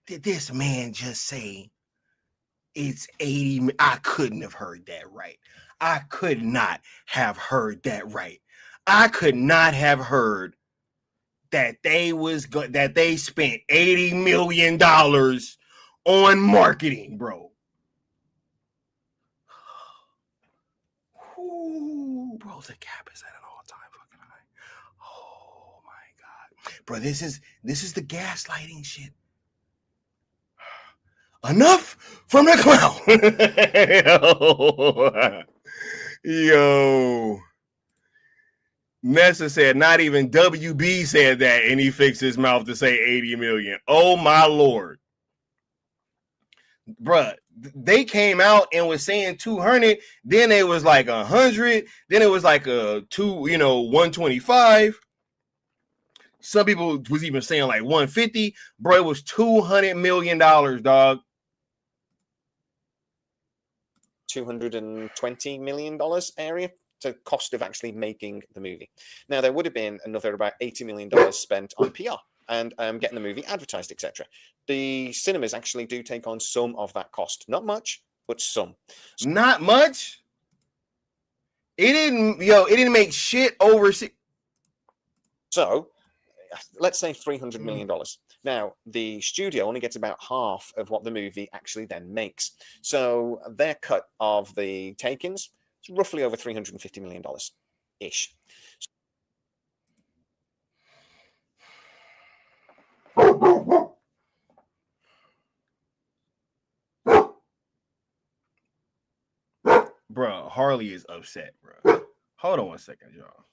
Did this man just say it's 80? I couldn't have heard that right. I could not have heard that right. I could not have heard that they spent $80 million on marketing, bro. Ooh, bro, the cap is at an all-time fucking high. Oh my God. bro, this is the gaslighting shit. Enough from the clown. Yo. Nessa said, not even WB said that, and he fixed his mouth to say 80 million. Oh my Lord. Bruh, they came out and was saying 200, then it was like 100, then it was like 125. Some people was even saying like 150. Bro, it was $200 million, dog. $220 million area. The cost of actually making the movie. Now, there would have been another about $80 million spent on PR and getting the movie advertised, etc. The cinemas actually do take on some of that cost. Not much, but some. Not much? It didn't make shit over. So, let's say $300 million. Now, the studio only gets about half of what the movie actually then makes. So, their cut of the take-ins, it's roughly over $350 million ish. Bro, Harley is upset, bro. Hold on 1 second, y'all.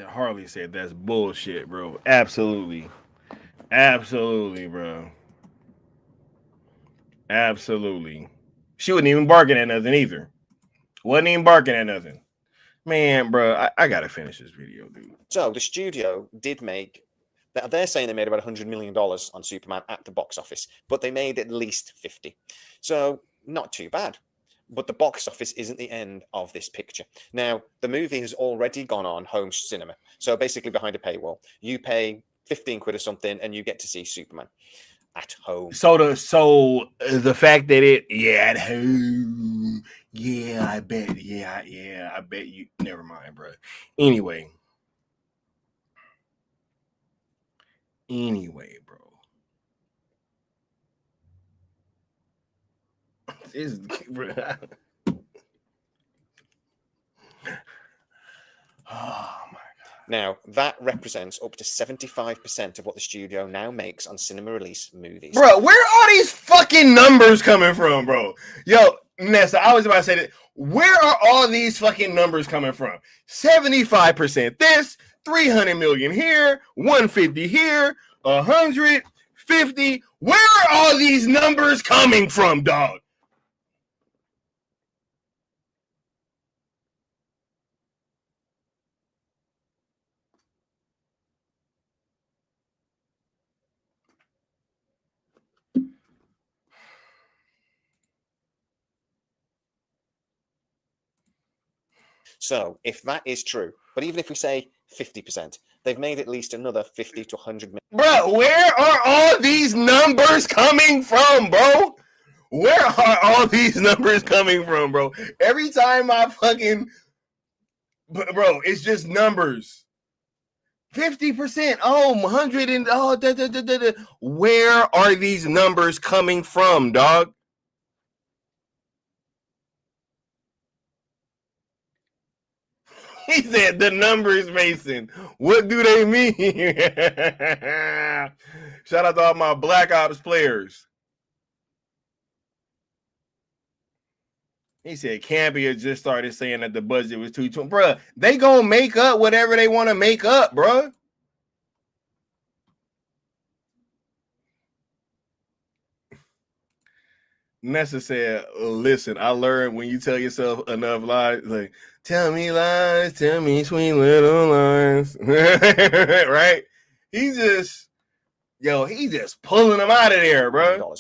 Harley said that's bullshit, bro. Absolutely, bro. Absolutely. She wasn't even barking at nothing either. Wasn't even barking at nothing. Man, bro, I gotta finish this video, dude. So the studio did make. They're saying they made about $100 million on Superman at the box office, but they made at least 50. So not too bad. But the box office isn't the end of this picture. Now, the movie has already gone on home cinema. So basically behind a paywall. You pay 15 quid or something and you get to see Superman at home. So the fact that at home, I bet you. Never mind, bro. Anyway, bro. This, bro. Oh my God. Now, that represents up to 75% of what the studio now makes on cinema release movies. Bro, where are these fucking numbers coming from, bro? Yo, Nessa, I was about to say that. Where are all these fucking numbers coming from? 75% this, 300 million here, 150 here, 150. Where are all these numbers coming from, dog? So, if that is true, but even if we say 50%, they've made at least another 50 to 100 million. Bro, where are all these numbers coming from, bro? Where are all these numbers coming from, bro? Every time I fucking... Bro, it's just numbers. 50%. Oh, 100 and... Oh, Where are these numbers coming from, dog? He said the numbers, Mason. What do they mean? Shout out to all my Black Ops players. He said Campia just started saying that the budget was too. Bruh, they gonna make up whatever they want to make up, bruh. Nessa said, listen, I learned when you tell yourself enough lies, like, tell me lies, tell me sweet little lies. Right? He's just pulling them out of there, bro.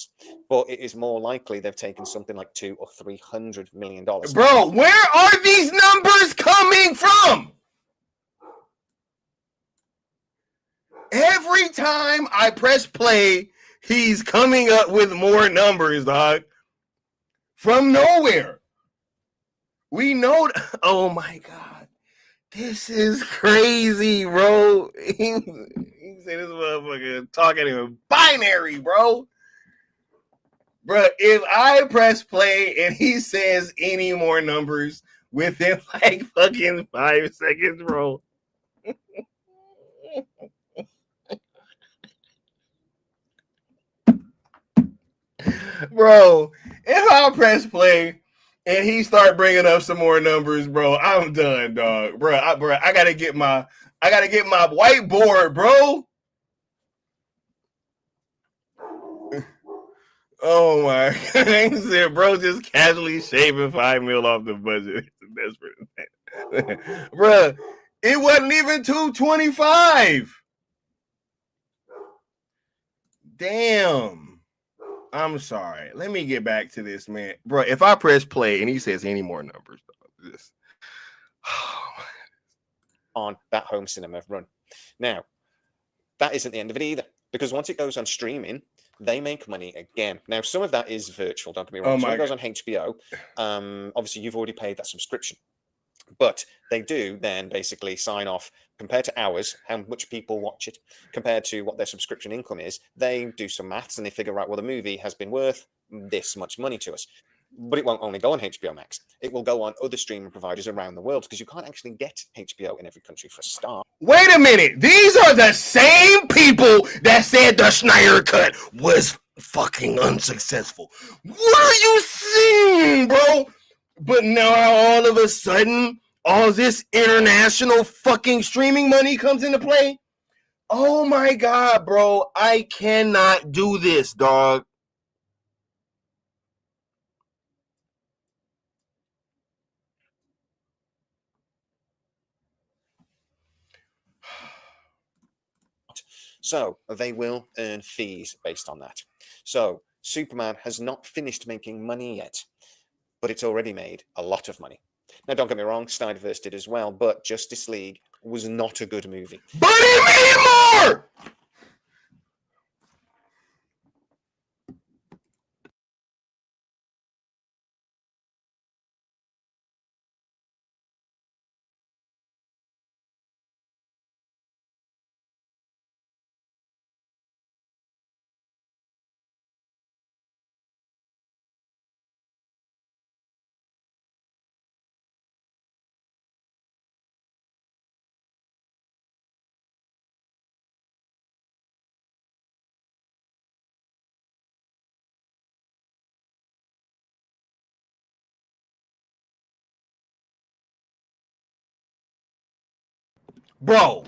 But it is more likely they've taken something like $200 or $300 million. Bro, where are these numbers coming from? Every time I press play, He's coming up with more numbers, dog. From nowhere. We know. Oh my God. This is crazy, bro. He said this motherfucker talking in binary, bro. Bro, if I press play and he says any more numbers within like fucking 5 seconds, bro. Bro, if I press play and he start bringing up some more numbers, bro, I'm done, dog. Bro, I gotta get my whiteboard, bro. Oh my God. Bro, just casually shaving $5 million off the budget. It's desperate. Bro, it wasn't even 225. Damn. I'm sorry. Let me get back to this, man. Bro, if I press play and he says any more numbers, this on that home cinema run. Now, that isn't the end of it either, because once it goes on streaming, they make money again. Now, some of that is virtual, don't get me wrong. Some of it goes on HBO. Obviously, you've already paid that subscription. But they do then basically sign off, compared to hours, how much people watch it, compared to what their subscription income is. They do some maths and they figure out, well, the movie has been worth this much money to us. But it won't only go on HBO Max. It will go on other streaming providers around the world, because you can't actually get HBO in every country for a start. Wait a minute. These are the same people that said the Snyder Cut was fucking unsuccessful. What are you seeing, bro? But now all of a sudden, all this international fucking streaming money comes into play? Oh my God, bro. I cannot do this, dog. So they will earn fees based on that. So Superman has not finished making money yet, but it's already made a lot of money. Now, don't get me wrong, Snyderverse did as well, but Justice League was not a good movie. But it made more! Bro,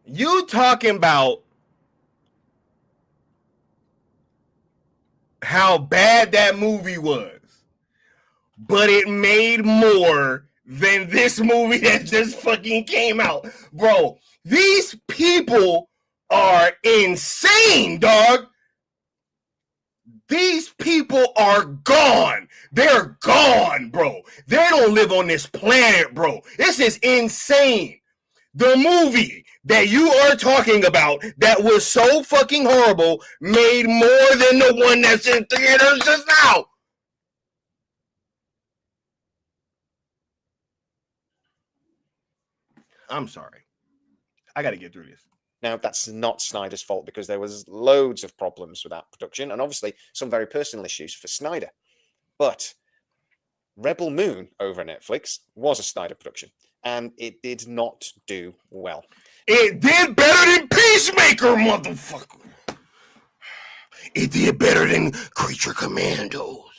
you talking about how bad that movie was, but it made more than this movie that just fucking came out. Bro, these people are insane, dog. These people are gone. They're gone, bro. They don't live on this planet, bro. This is insane. The movie that you are talking about that was so fucking horrible made more than the one that's in theaters just now. I'm sorry. I got to get through this. Now, that's not Snyder's fault, because there was loads of problems with that production, and obviously some very personal issues for Snyder. But Rebel Moon over Netflix was a Snyder production, and it did not do well. It did better than Peacemaker, motherfucker. It did better than Creature Commandos.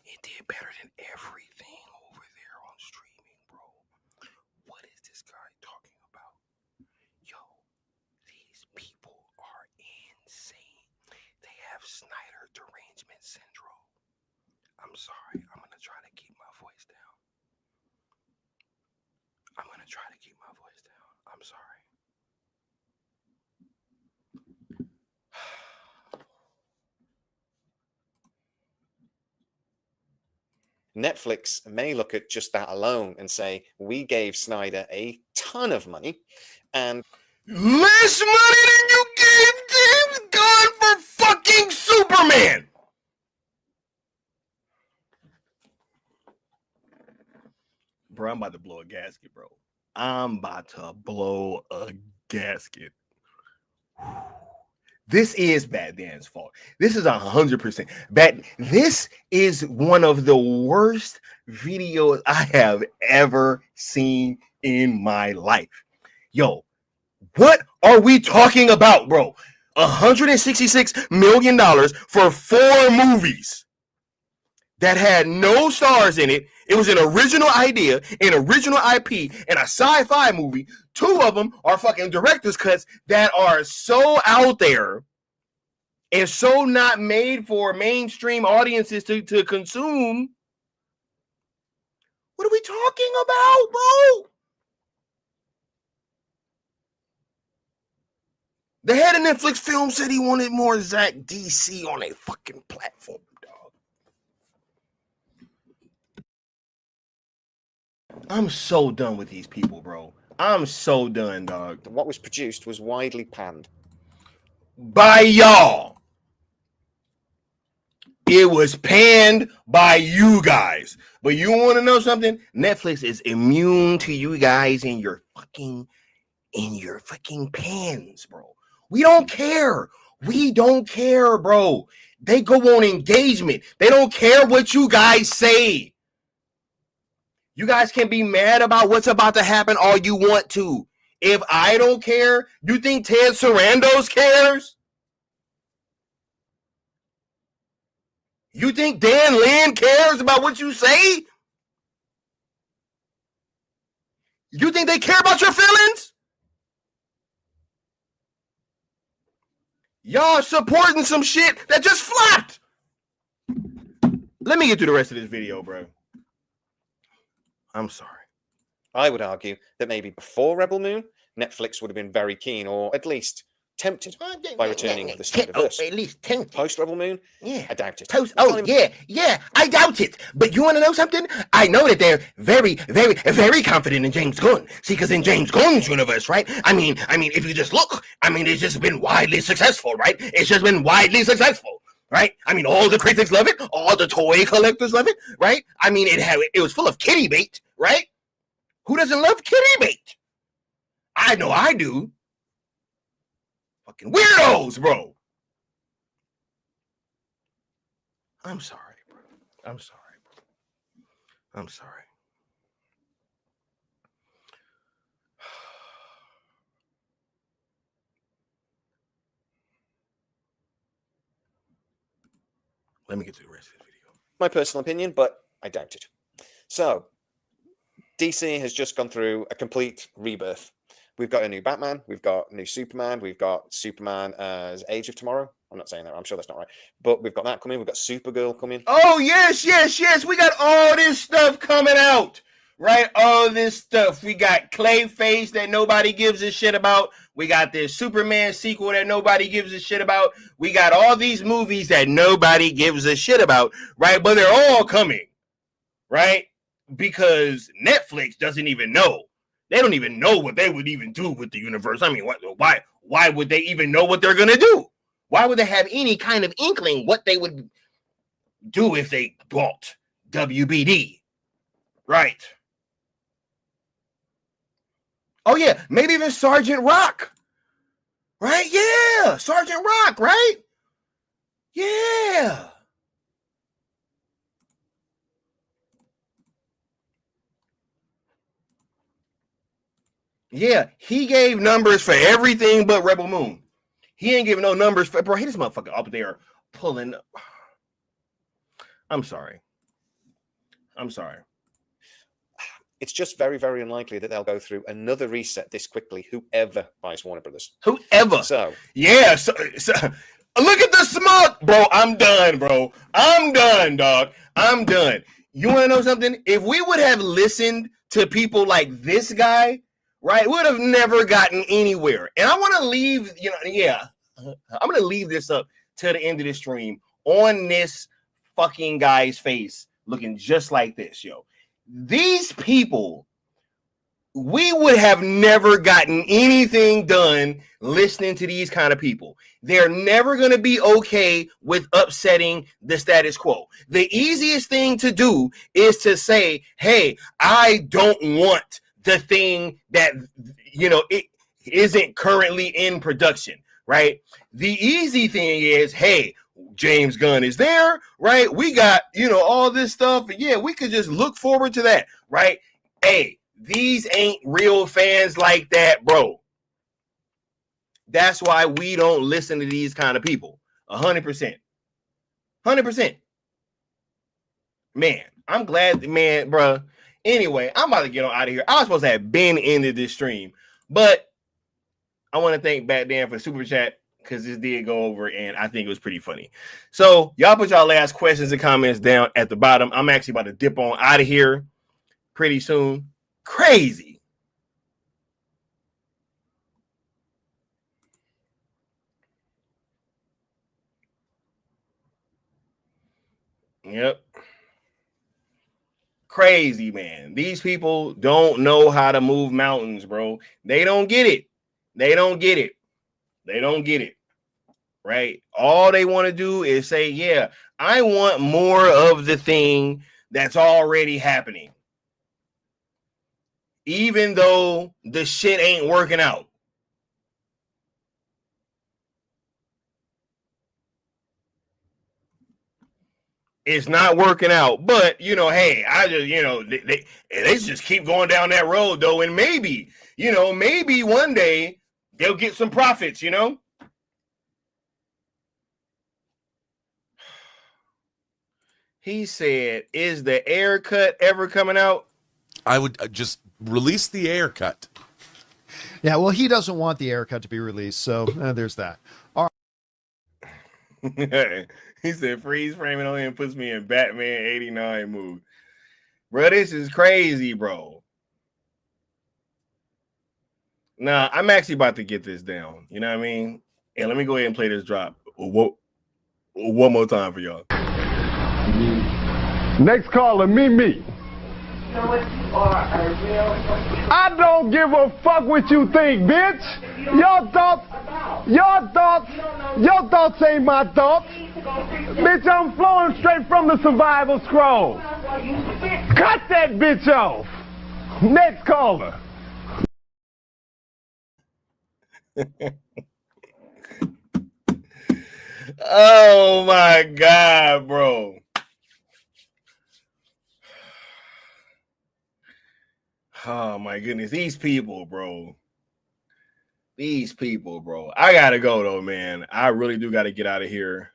It did better than everything over there on streaming, bro. What is this guy talking about? Yo, these people are insane. They have Snyder derangement syndrome. I'm sorry. I'm going to try to keep my voice down. I'm sorry. Netflix may look at just that alone and say, we gave Snyder a ton of money and less money than you gave James Gunn for fucking Superman. Bro, I'm about to blow a gasket, bro. I'm about to blow a gasket. This is Batman's fault. This is 100% bad. This is one of the worst videos I have ever seen in my life. Yo, what are we talking about, bro? $166 million for 4 movies that had no stars in it. It was an original idea, an original IP, and a sci-fi movie. 2 of them are fucking director's cuts that are so out there and so not made for mainstream audiences to consume. What are we talking about, bro? The head of Netflix Film said he wanted more Zach DC on a fucking platform, dog. I'm so done with these people, bro. I'm so done, dog. What was produced was widely panned. By y'all. It was panned by you guys. But you want to know something? Netflix is immune to you guys in your fucking pans, bro. We don't care. We don't care, bro. They go on engagement. They don't care what you guys say. You guys can be mad about what's about to happen all you want to. If I don't care, you think Ted Sarandos cares? You think Dan Lin cares about what you say? You think they care about your feelings? Y'all supporting some shit that just flopped. Let me get through the rest of this video, bro. I'm sorry. I would argue that maybe before Rebel Moon, Netflix would have been very keen, or at least tempted by returning to the Snyderverse. At least tempted. Post Rebel Moon, yeah, I doubt it. Yeah, I doubt it. But you want to know something? I know that they're very, very, very confident in James Gunn. See, because in James Gunn's universe, right? I mean, if you just look, it's just been widely successful, right? It's just been widely successful, right? All the critics love it, all the toy collectors love it, right? It was full of kitty bait, right? Who doesn't love kitty bait? I know I do. Fucking weirdos, bro. I'm sorry, bro. I'm sorry, bro. I'm sorry. Let me get to the rest of the video. My personal opinion, but I doubt it. So, DC has just gone through a complete rebirth. We've got a new Batman, we've got new Superman, we've got Superman as Age of Tomorrow. I'm not saying that, I'm sure that's not right. But we've got that coming, we've got Supergirl coming. Oh, yes. We got all this stuff coming out, right? All this stuff. We got Clayface that nobody gives a shit about. We got this Superman sequel that nobody gives a shit about. We got all these movies that nobody gives a shit about, right? But they're all coming, right? Because Netflix doesn't even know. They don't even know what they would even do with the universe. Why would they even know what they're going to do? Why would they have any kind of inkling what they would do if they bought WBD? Right. Oh, yeah. Maybe even Sergeant Rock. Right? Yeah. Sergeant Rock, right? Yeah. Yeah, he gave numbers for everything but Rebel Moon. He ain't giving no numbers for, bro. He this motherfucker up there pulling. I'm sorry. It's just very, very unlikely that they'll go through another reset this quickly, whoever buys Warner Brothers. Whoever. So, yeah. So look at the smug, bro. I'm done, bro. I'm done, dog. I'm done. You want to know something? If we would have listened to people like this guy, right, would have never gotten anywhere. And I want to leave, I'm going to leave this up to the end of the stream on this fucking guy's face looking just like this, yo. These people, we would have never gotten anything done listening to these kind of people. They're never going to be okay with upsetting the status quo. The easiest thing to do is to say, hey, I don't want the thing that, you know, it isn't currently in production, right? The easy thing is, hey, James Gunn is there, right? We got, you know, all this stuff. And yeah, we could just look forward to that, right? Hey, these ain't real fans like that, bro. That's why we don't listen to these kind of people. 100%. 100%. Man, I'm glad, man, bro. Anyway, I'm about to get on out of here. I was supposed to have been into this stream, but I want to thank Bat Dan for the super chat because this did go over and I think it was pretty funny. So y'all put y'all last questions and comments down at the bottom. I'm actually about to dip on out of here pretty soon. Crazy. Yep. Crazy, man. These people don't know how to move mountains, bro. They don't get it. They don't get it. They don't get it. Right? All they want to do is say, yeah, I want more of the thing that's already happening. Even though the shit ain't working out. It's not working out, but you know, hey, I just, you know, they just keep going down that road though, and maybe, you know, maybe one day they'll get some profits, you know. He said, "Is the air cut ever coming out?" I would just release the air cut. Yeah, well, he doesn't want the air cut to be released, so there's that. All right. He said, freeze framing on him puts me in Batman 89 mood. Bro, this is crazy, bro. Nah, I'm actually about to get this down. You know what I mean? And let me go ahead and play this drop one more time for y'all. Next caller, me. I don't give a fuck what you think, bitch. Your thoughts ain't my thoughts. Bitch, I'm flowing straight from the survival scroll. Cut that bitch off. Next caller. Oh my God, bro. Oh my goodness, these people, bro. These people, bro. I gotta go though, man. I really do gotta get out of here.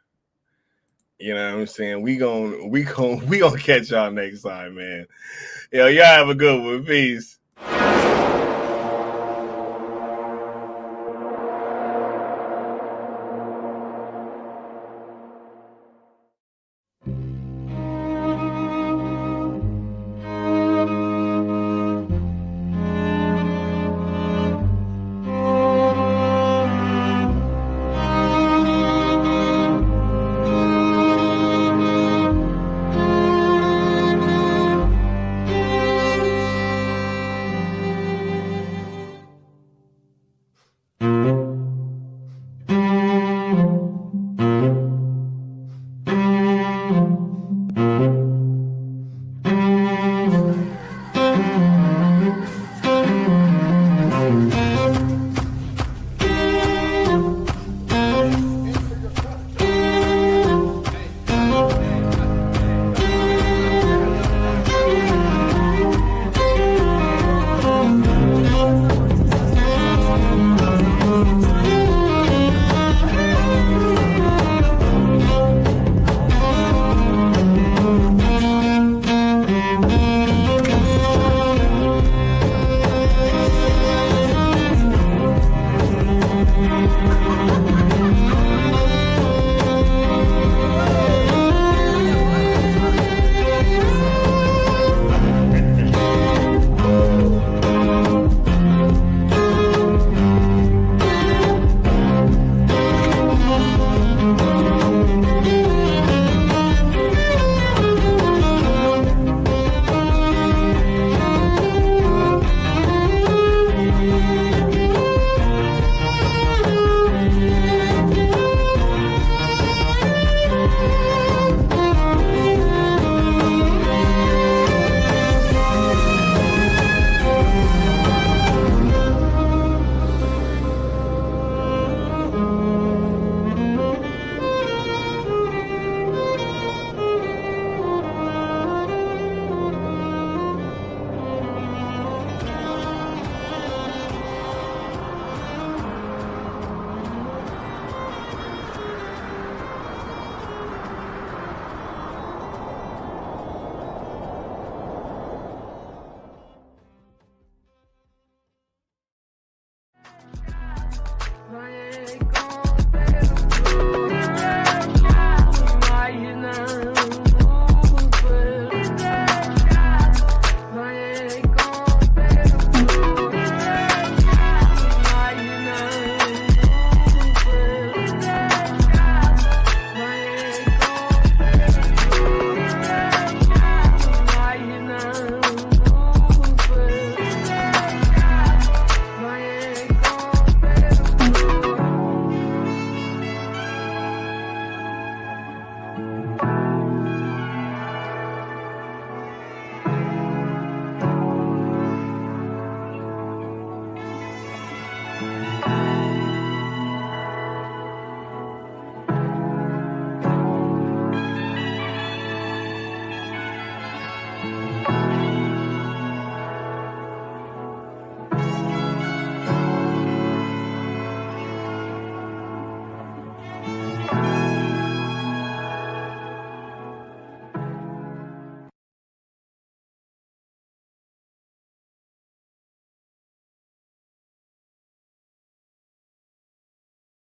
You know what I'm saying? We gonna catch y'all next time, man. Yo, y'all have a good one. Peace.